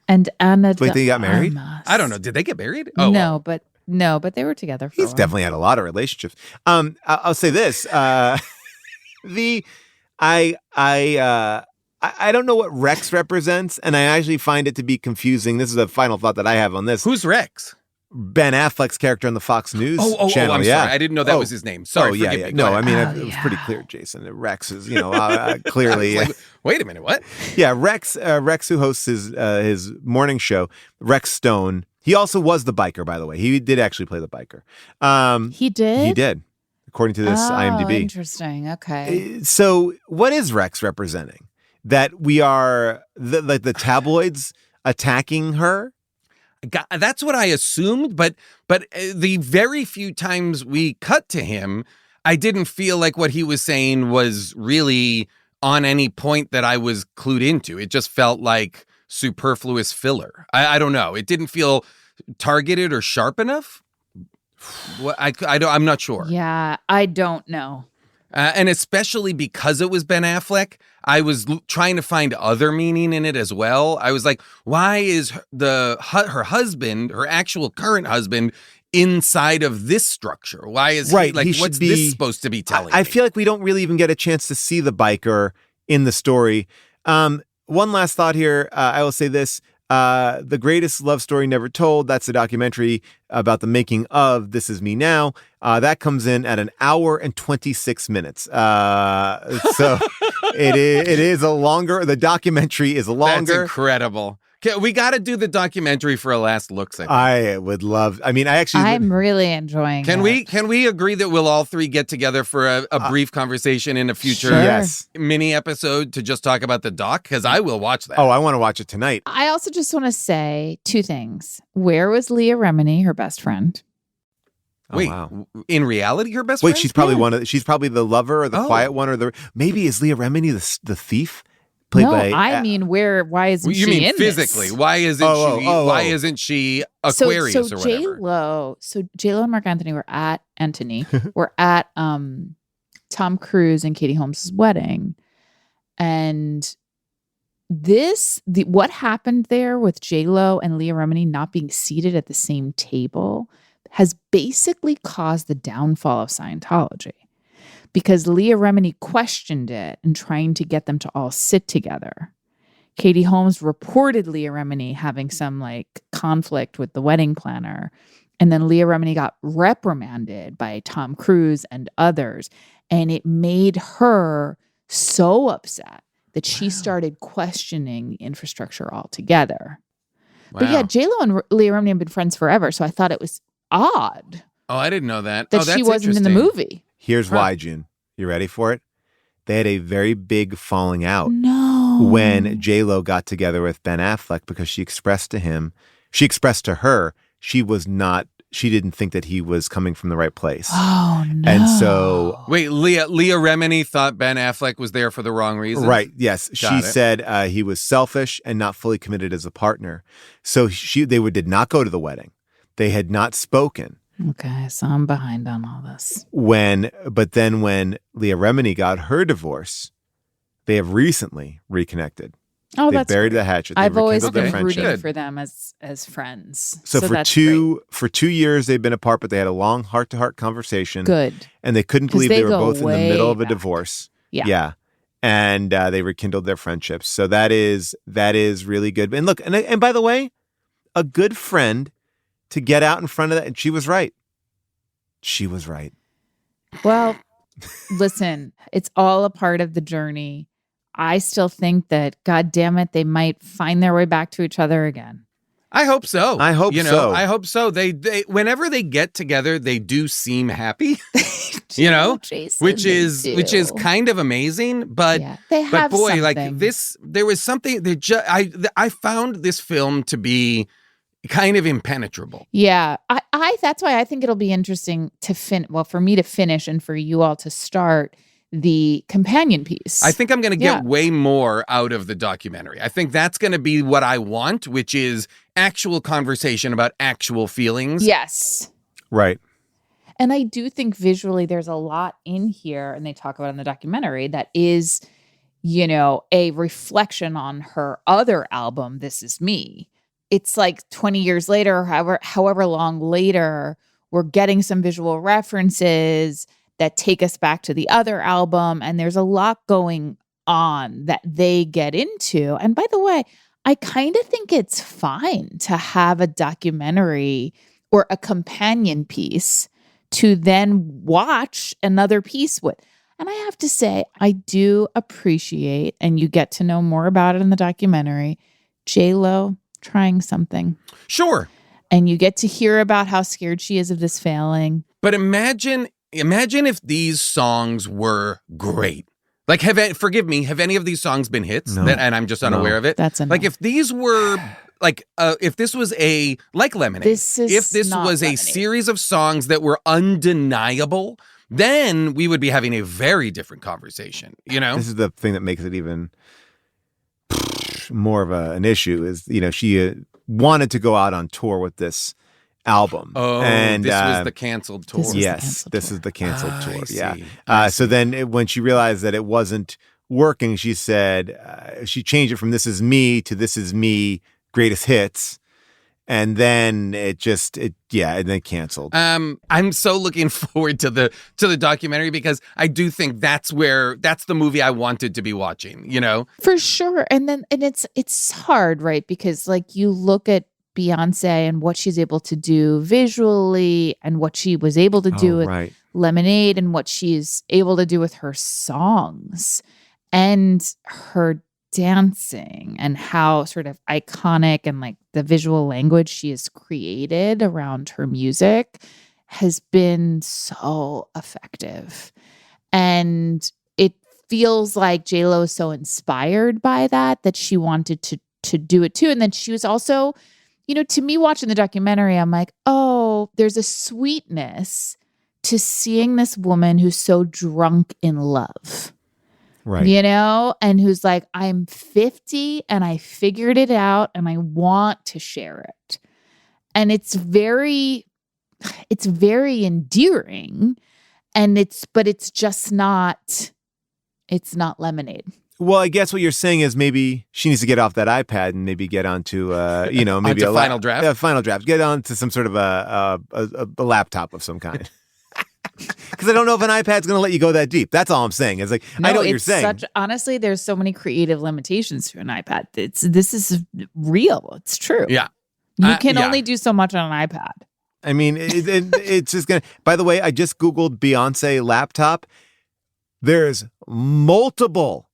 And Anna. Wait, they got married? I don't know. Did they get married? Oh, no, but they were together for a while. He's definitely had a lot of relationships. I'll say this. I don't know what Rex represents, and I actually find it to be confusing. This is a final thought that I have on this. Who's Rex? Ben Affleck's character on the Fox News channel. I'm yeah. sorry. I didn't know that was his name. Sorry, yeah, forgive yeah. me. No, Go I ahead. mean, it was pretty clear, Jason. Rex is, clearly. I was like, wait a minute, what? Yeah, Rex, who hosts his morning show, Rex Stone. He also was the biker, by the way. He did actually play the biker. He did? He did, according to this IMDb. Interesting. Okay. So what is Rex representing? That we are, the tabloids attacking her? That's what I assumed, but the very few times we cut to him, I didn't feel like what he was saying was really on any point that I was clued into. It just felt like superfluous filler. I don't know. It didn't feel targeted or sharp enough. I'm not sure. Yeah, I don't know. And especially because it was Ben Affleck, I was trying to find other meaning in it as well. I was like, why is her husband, her actual current husband, inside of this structure? Why is he like, what's this supposed to be telling I me? feel like we don't really even get a chance to see the biker in the story. One last thought here. I will say this. The Greatest Love Story Never Told. That's a documentary about the making of This Is Me Now. That comes in at 1 hour and 26 minutes. So it is a longer, the documentary is longer. That's incredible. Okay, we got to do the documentary for a last looks. I would love, I'm really enjoying it. Can we agree that we'll all three get together for a brief conversation in a future mini episode to just talk about the doc? Because I will watch that. Oh, I want to watch it tonight. I also just want to say two things. Where was Leah Remini, her best friend? Wait, wow. In reality, her best friend? Wait, she's probably she's probably the lover or the quiet one, or maybe is Leah Remini the thief? I mean, why isn't she you mean in physically? This? Why isn't she? Why isn't she Aquarius or whatever? J-Lo and Mark Anthony were at Tom Cruise and Katie Holmes' wedding, and what happened there with J-Lo and Leah Remini not being seated at the same table has basically caused the downfall of Scientology. Because Leah Remini questioned it and trying to get them to all sit together. Katie Holmes reported Leah Remini having some conflict with the wedding planner. And then Leah Remini got reprimanded by Tom Cruise and others. And it made her so upset that she started questioning the infrastructure altogether. Wow. But yeah, J-Lo and Leah Remini have been friends forever. So I thought it was odd. Oh, I didn't know that. That she wasn't in the movie. Here's why, June. You ready for it? They had a very big falling out when J-Lo got together with Ben Affleck because she expressed to her, she didn't think that he was coming from the right place. Oh, no. And so... Wait, Leah Remini thought Ben Affleck was there for the wrong reason? Right, yes. She said he was selfish and not fully committed as a partner. So they did not go to the wedding. They had not spoken. Okay, so I'm behind on all this. But then when Leah Remini got her divorce, they have recently reconnected. Oh, they buried the hatchet. I've always been rooting for them as friends. So for 2 years they've been apart, but they had a long heart-to-heart conversation. Good. And they couldn't believe they were both in the middle of a divorce. Yeah. And they rekindled their friendships. So that is really good. And look, and by the way, a good friend to get out in front of that. And she was right. She was right. Well, listen, it's all a part of the journey. I still think that, God damn it, they might find their way back to each other again. I hope so. I hope so. They whenever they get together, they do seem happy. Which is kind of amazing. But they have boy, something. like this, there was something that I found this film to be kind of impenetrable. Yeah, I that's why I think it'll be interesting to for me to finish and for you all to start the companion piece. I think I'm going to get way more out of the documentary. I think that's going to be what I want, which is actual conversation about actual feelings. Yes. Right. And I do think visually there's a lot in here, and they talk about in the documentary, that is, a reflection on her other album, This Is Me. It's like 20 years later, however long later, we're getting some visual references that take us back to the other album. And there's a lot going on that they get into. And by the way, I kind of think it's fine to have a documentary or a companion piece to then watch another piece with. And I have to say, I do appreciate, and you get to know more about it in the documentary, J-Lo trying something. Sure. And you get to hear about how scared she is of this failing. But imagine if these songs were great. Like, forgive me, have any of these songs been hits? No. And I'm just unaware of it? That's a no. Like, if these were, if this was like Lemonade, if this was Lemonade. a series of songs that were undeniable, then we would be having a very different conversation, you know? This is the thing that makes it even more of an issue is, she wanted to go out on tour with this album. Oh, and this was the canceled tour. This is the canceled tour. I Yeah. see. So then when she realized that it wasn't working, she said, she changed it from This Is Me to This Is Me Greatest Hits. And then it then canceled. I'm so looking forward to the documentary because I do think that's the movie I wanted to be watching, you know? For sure. And it's hard, right? Because like you look at Beyonce and what she's able to do visually and what she was able to do with Lemonade and what she's able to do with her songs and her dancing and how sort of iconic and like the visual language she has created around her music has been so effective. And it feels like J-Lo is so inspired by that she wanted to do it too. And then she was also, to me watching the documentary, I'm like, oh, there's a sweetness to seeing this woman who's so drunk in love. Right. And who's like, I'm 50 and I figured it out and I want to share it. And it's very endearing. And it's not Lemonade. Well, I guess what you're saying is maybe she needs to get off that iPad and maybe get onto, maybe onto Final Draft. Yeah, Final Draft. Get onto some sort of a laptop of some kind. Because I don't know if an iPad's going to let you go that deep. That's all I'm saying. It's like, I know what you're saying. Honestly, there's so many creative limitations to an iPad. This is real. It's true. Yeah. You can only do so much on an iPad. I mean, it's just going to... By the way, I just Googled Beyonce laptop. There's multiple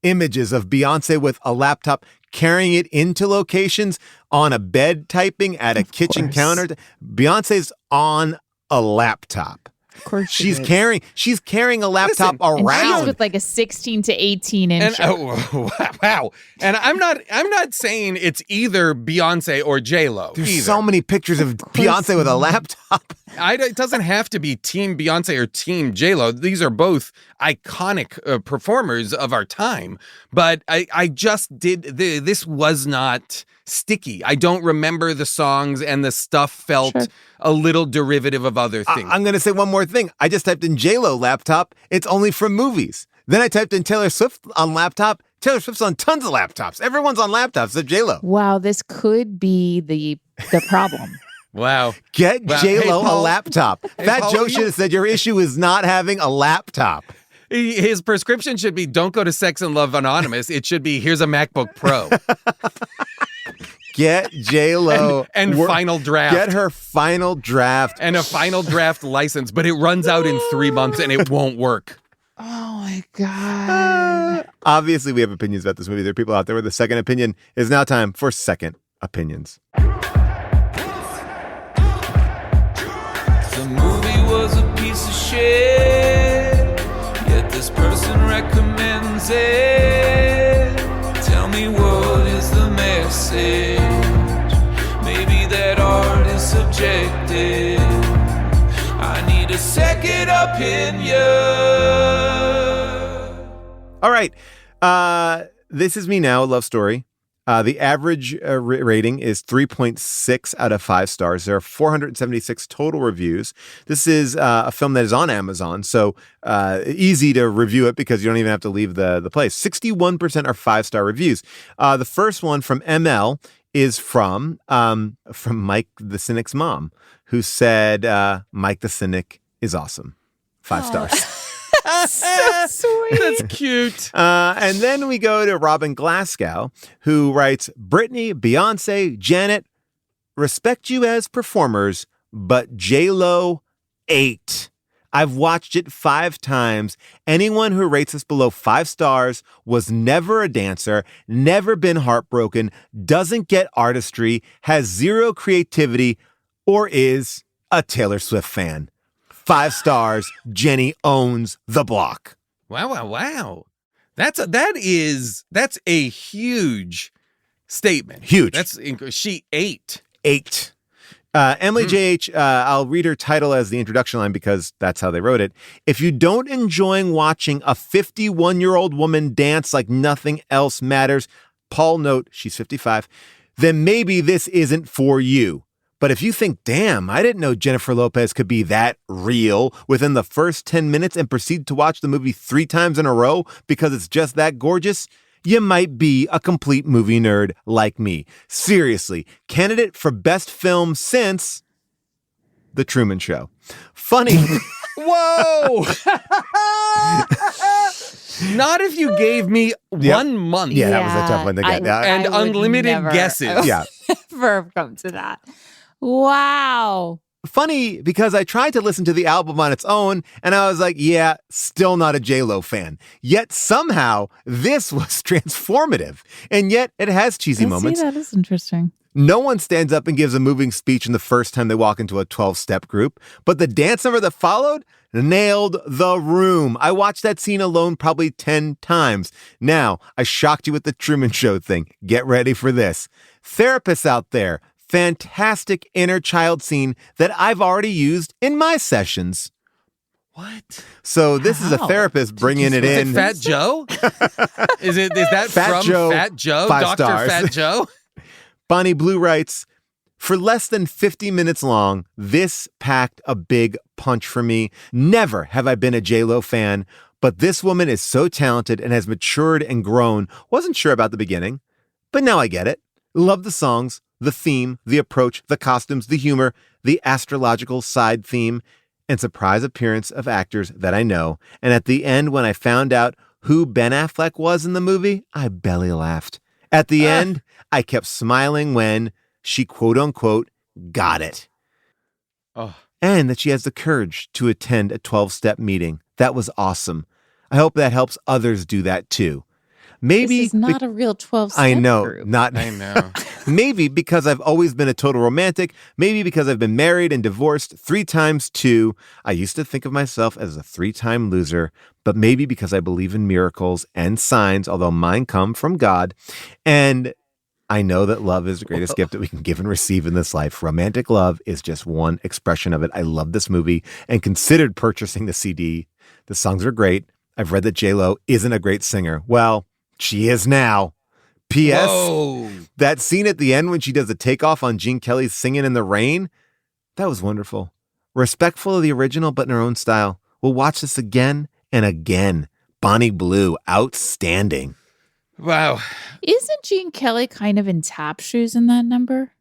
images of Beyonce with a laptop carrying it into locations, on a bed typing, at a kitchen counter. Beyonce's on a laptop. Of course she's carrying a laptop around. And she's with like a 16 to 18 inch. Wow. And I'm not saying it's either Beyonce or J-Lo. There's so many pictures of Beyonce with a laptop. It doesn't have to be Team Beyonce or Team J-Lo. These are both iconic performers of our time. But I just this was not sticky. I don't remember the songs, and the stuff felt a little derivative of other things. I'm going to say one more thing. I just typed in J-Lo laptop. It's only from movies. Then I typed in Taylor Swift on laptop. Taylor Swift's on tons of laptops. Everyone's on laptops except J-Lo. Wow, this could be the problem. Wow. Get J-Lo a laptop. Fat Paul, Joe should have said your issue is not having a laptop. His prescription should be, don't go to Sex and Love Anonymous. It should be, here's a MacBook Pro. Get J-Lo. And Final Draft. Get her Final Draft. And a Final Draft license, but it runs out in 3 months and it won't work. Oh my God. Obviously, we have opinions about this movie. There are people out there with a second opinion. It's now time for Second Opinions. The movie was a piece of shit, yet this person recommends it. Tell me, what is the message? Maybe that art is subjective. I need a second opinion. All right. This Is Me Now, a love story. The average rating is 3.6 out of 5 stars. There are 476 total reviews. This is a film that is on Amazon, so easy to review it because you don't even have to leave the place. 61% are 5-star reviews. The first one from ML is from Mike the Cynic's mom, who said, Mike the Cynic is awesome. 5 stars. So sweet. That's cute. And then we go to Robin Glasgow, who writes, Britney, Beyonce, Janet, respect you as performers, but J-Lo, 8. I've watched it 5 times. Anyone who rates this below 5 stars was never a dancer, never been heartbroken, doesn't get artistry, has zero creativity, or is a Taylor Swift fan. 5 stars. Jenny owns the block. Wow. That's a huge statement. Huge. She 8. 8. Emily J.H., I'll read her title as the introduction line because that's how they wrote it. If you don't enjoy watching a 51-year-old woman dance like nothing else matters, Paul note, she's 55, then maybe this isn't for you. But if you think, damn, I didn't know Jennifer Lopez could be that real within the first 10 minutes and proceed to watch the movie 3 times in a row because it's just that gorgeous, you might be a complete movie nerd like me. Seriously, candidate for best film since The Truman Show. Funny. Whoa! Not if you gave me 1 month. Yeah, that was a tough one to get. And unlimited guesses. Yeah. Never come to that. Wow. Funny because I tried to listen to the album on its own and I was like, yeah, still not a J-Lo fan. Yet somehow this was transformative. And yet it has cheesy moments. See, that is interesting. No one stands up and gives a moving speech in the first time they walk into a 12-step group, but the dance number that followed nailed the room. I watched that scene alone probably 10 times. Now, I shocked you with the Truman Show thing. Get ready for this. Therapists out there, fantastic inner child scene that I've already used in my sessions. What? So this is a therapist bringing it in. Is it Fat Joe? Is that Fat from Joe, Fat Joe? 5 Dr. stars. Fat Joe? Bonnie Blue writes, for less than 50 minutes long, this packed a big punch for me. Never have I been a J-Lo fan, but this woman is so talented and has matured and grown. Wasn't sure about the beginning, but now I get it. Love the songs, the theme, the approach, the costumes, the humor, the astrological side theme, and surprise appearance of actors that I know. And at the end, when I found out who Ben Affleck was in the movie, I belly laughed. At the end, I kept smiling when she, quote unquote, got it. Oh. And that she has the courage to attend a 12-step meeting. That was awesome. I hope that helps others do that too. Maybe this is not a real 12-step I know, group. I know. Maybe because I've always been a total romantic. Maybe because I've been married and divorced 3 times too. I used to think of myself as a 3-time loser, but maybe because I believe in miracles and signs, although mine come from God. And I know that love is the greatest gift that we can give and receive in this life. Romantic love is just one expression of it. I love this movie and considered purchasing the CD. The songs are great. I've read that J-Lo isn't a great singer. Well, she is now. P.S. Whoa. That scene at the end when she does a takeoff on Gene Kelly's Singing in the Rain, that was wonderful. Respectful of the original, but in her own style. We'll watch this again and again. Bonnie Blue, outstanding. Wow. Isn't Gene Kelly kind of in tap shoes in that number?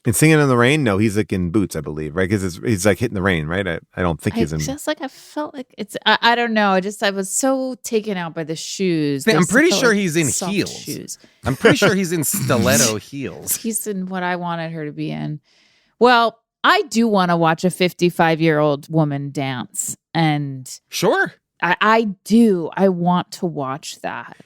In Singing in the Rain? No, he's like in boots, I believe, right? Because he's like hitting the rain, right? I don't think he's in. Just like I felt like it's. I don't know. I was so taken out by the shoes. I'm pretty sure like he's in soft heels. Shoes. I'm pretty sure he's in stiletto heels. He's in what I wanted her to be in. Well, I do want to watch a 55-year-old woman dance, and sure, I do. I want to watch that.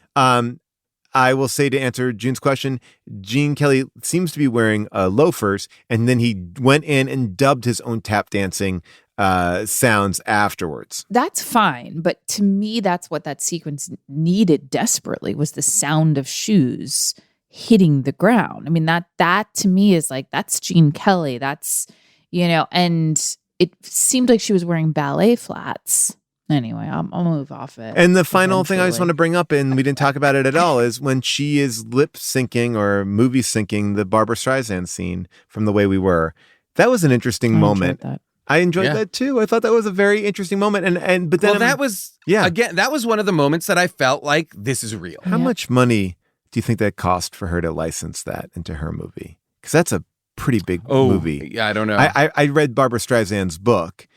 I will say, to answer June's question, Gene Kelly seems to be wearing loafers, and then he went in and dubbed his own tap dancing sounds afterwards. That's fine, but to me, that's what that sequence needed desperately, was the sound of shoes hitting the ground. I mean, that to me is like, that's Gene Kelly. That's, and it seemed like she was wearing ballet flats. Anyway, I'll move off it. And the final thing I just want to bring up, and we didn't talk about it at all, is when she is lip syncing or movie syncing the Barbra Streisand scene from The Way We Were. That was an interesting moment. I enjoyed that too. I thought that was a very interesting moment. But then that was again, that was one of the moments that I felt like this is real. How much money do you think that cost for her to license that into her movie? Because that's a pretty big movie. Yeah, I don't know. I read Barbra Streisand's book.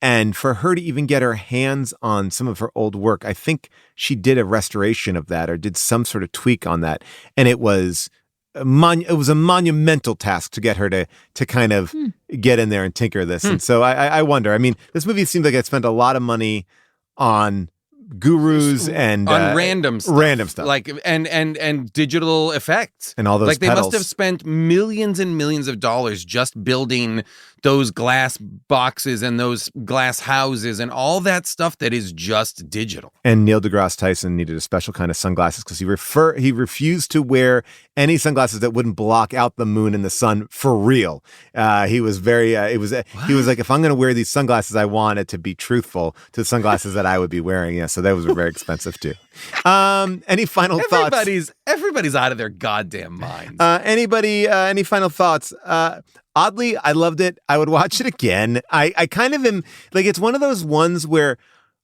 And for her to even get her hands on some of her old work, I think she did a restoration of that or did some sort of tweak on that. And it was it was a monumental task to get her to kind of get in there and tinker this. And so I wonder, I mean, this movie seems like it spent a lot of money on gurus and on random stuff, like and digital effects and all those like they pedals. must have spent millions and millions of dollars just building those glass boxes and those glass houses and all that stuff that is just digital. And Neil deGrasse Tyson needed a special kind of sunglasses because he refused to wear any sunglasses that wouldn't block out the moon and the sun for real. He was very he was like, if I'm going to wear these sunglasses, I want it to be truthful to the sunglasses that I would be wearing. Yeah, so that was very expensive too. Any final thoughts? Everybody's out of their goddamn minds. Any final thoughts? Oddly, I loved it. I would watch it again. I kind of am like, it's one of those ones where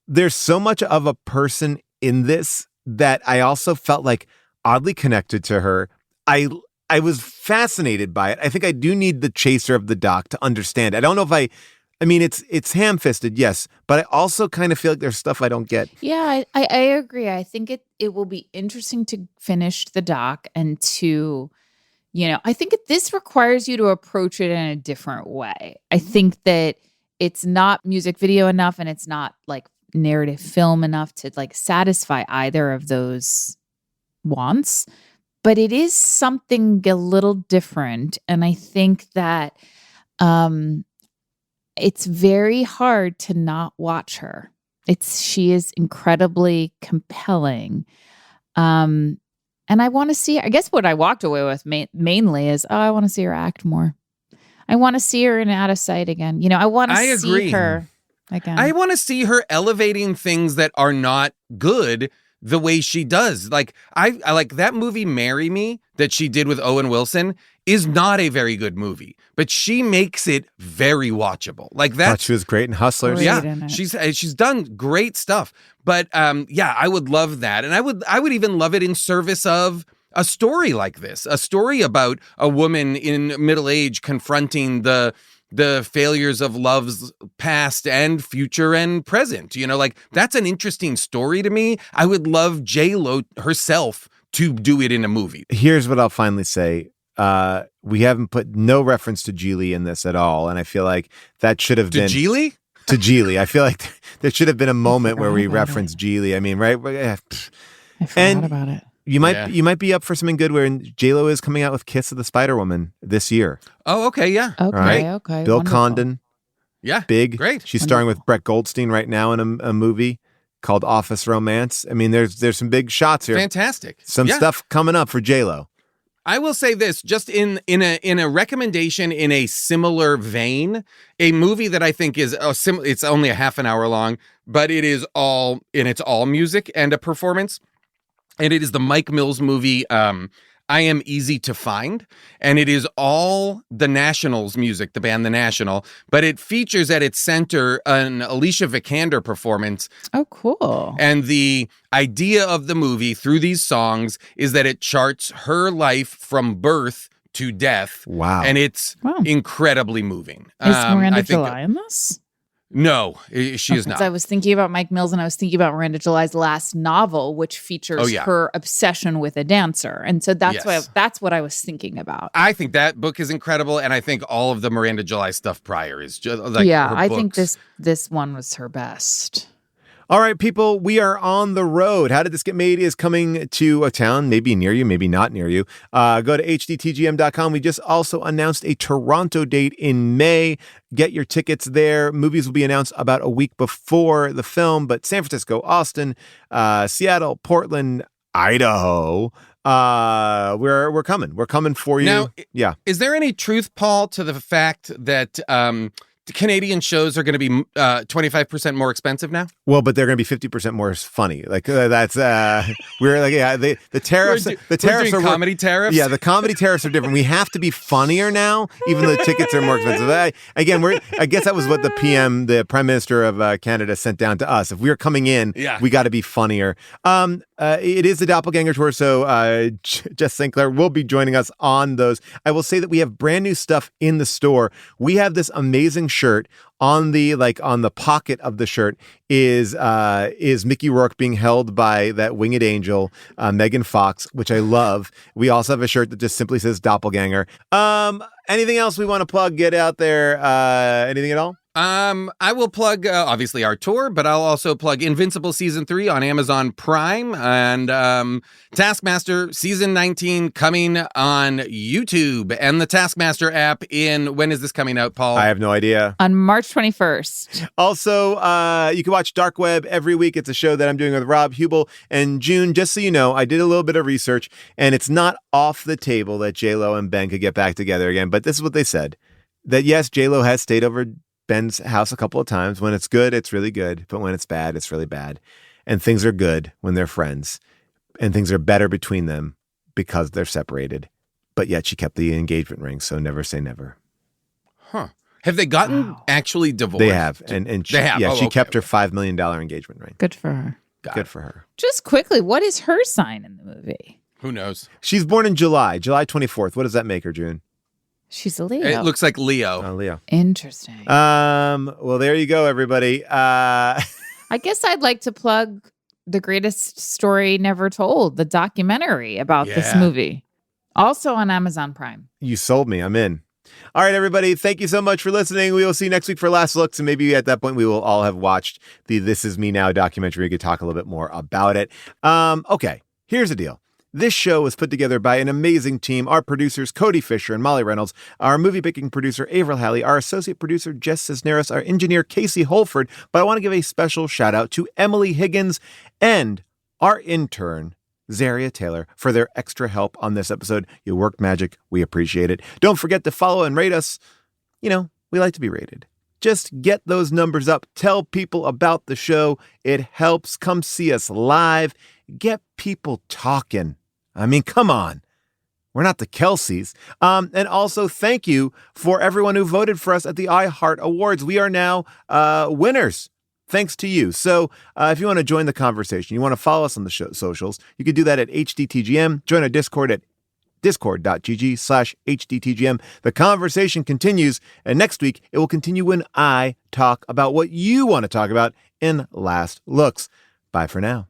there's so much of a person in this that I also felt like oddly connected to her. I was fascinated by it. I think I do need the chaser of the doc to understand. I don't know if I mean, it's ham-fisted, yes, but I also kind of feel like there's stuff I don't get. Yeah, I agree. I think it will be interesting to finish the doc and to, I think this requires you to approach it in a different way. I think that it's not music video enough and it's not like narrative film enough to like satisfy either of those wants, but it is something a little different. And I think that it's very hard to not watch her. She is incredibly compelling. And I want to see, I guess what I walked away with mainly is, I want to see her act more. I want to see her in Out of Sight again. I want to see her again. I want to see her elevating things that are not good the way she does. Like I like that movie Marry Me that she did with Owen Wilson is not a very good movie, but she makes it very watchable. Like that. Thought she was great in Hustlers. Yeah, she's done great stuff. But I would love that, and I would even love it in service of a story like this, a story about a woman in middle age confronting the failures of love's past and future and present. Like that's an interesting story to me. I would love J-Lo herself to do it in a movie. Here's what I'll finally say. We haven't put no reference to Geely in this at all. And I feel like that should have been... Geely? To Geely. I feel like there should have been a moment where we reference Geely. I mean, right? I forgot about it. You might be up for something good where J-Lo is coming out with Kiss of the Spider-Woman this year. Oh, okay, yeah. Okay. Bill Wonderful. Condon. Yeah. Big. Great. She's starring with Brett Goldstein right now in a movie called Office Romance. I mean, there's some big shots here. Fantastic. Some stuff coming up for J-Lo. I will say this, just in a recommendation in a similar vein, a movie that I think is it's only a half an hour long, but it is all music and a performance. And it is the Mike Mills movie, I Am Easy to Find. And it is all the National's music, the band The National, but it features at its center an Alicia Vikander performance. Oh, cool. And the idea of the movie through these songs is that it charts her life from birth to death. Wow. And it's incredibly moving. Is Miranda July in this? No, she is not. I was thinking about Mike Mills and I was thinking about Miranda July's last novel, which features her obsession with a dancer. And so that's what I was thinking about. I think that book is incredible. And I think all of the Miranda July stuff prior is just like I think this one was her best. All right, people, we are on the road. How Did This Get Made is coming to a town, maybe near you, maybe not near you. Go to HDTGM.com. We just also announced a Toronto date in May. Get your tickets there. Movies will be announced about a week before the film, but San Francisco, Austin, Seattle, Portland, Idaho. We're coming. We're coming for you. Now, yeah. Is there any truth, Paul, to the fact that Canadian shows are going to be 25% more expensive now? Well, but they're going to be 50% more funny. Like that's we're like the tariffs. The tariffs are comedy tariffs. Yeah, the comedy tariffs are different. We have to be funnier now, even though the tickets are more expensive. I guess that was what the PM, the Prime Minister of Canada, sent down to us. If we are coming in, we got to be funnier. It is the Doppelganger Tour, so Jess St. Clair will be joining us on those. I will say that we have brand new stuff in the store. We have this amazing shirt, on the pocket of the shirt is Mickey Rourke being held by that winged angel, Megan Fox, which I love. We also have a shirt that just simply says doppelganger. Anything else we want to plug? Get out there. Anything at all? I will plug, obviously, our tour, but I'll also plug Invincible Season 3 on Amazon Prime and Taskmaster Season 19 coming on YouTube and the Taskmaster app when is this coming out, Paul? I have no idea. On March 21st. Also, you can watch Dark Web every week. It's a show that I'm doing with Rob Hubel and June. Just so you know, I did a little bit of research, and it's not off the table that J-Lo and Ben could get back together again. But this is what they said, that yes, J-Lo has stayed over Ben's house a couple of times. When it's good, it's really good. But when it's bad, it's really bad. And things are good when they're friends. And things are better between them because they're separated. But yet she kept the engagement ring, so never say never. Huh. Have they gotten actually divorced? They have. And she, they have. Yeah, she kept her $5 million engagement ring. Good for her. Good for her. Just quickly, what is her sign in the movie? Who knows? She's born in July 24th. What does that make her, June? She's a Leo. It looks like Leo. Oh, Leo. Interesting. Well, there you go, everybody. I guess I'd like to plug The Greatest Story Never Told, the documentary about this movie. Also on Amazon Prime. You sold me. I'm in. All right, everybody. Thank you so much for listening. We will see you next week for Last Looks. And maybe at that point, we will all have watched the This Is Me Now documentary. We could talk a little bit more about it. Okay, here's the deal. This show was put together by an amazing team. Our producers, Cody Fisher and Molly Reynolds, our movie-picking producer, Avril Halley, our associate producer, Jess Cisneros, our engineer, Casey Holford. But I want to give a special shout out to Emily Higgins and our intern, Zaria Taylor, for their extra help on this episode. You worked magic. We appreciate it. Don't forget to follow and rate us. You know, we like to be rated. Just get those numbers up. Tell people about the show. It helps. Come see us live. Get people talking. I mean, come on. We're not the Kelseys. And also, thank you for everyone who voted for us at the iHeart Awards. We are now winners, thanks to you. So if you want to join the conversation, you want to follow us on the socials, you can do that at HDTGM. Join our Discord at discord.gg/HDTGM. The conversation continues, and next week it will continue when I talk about what you want to talk about in Last Looks. Bye for now.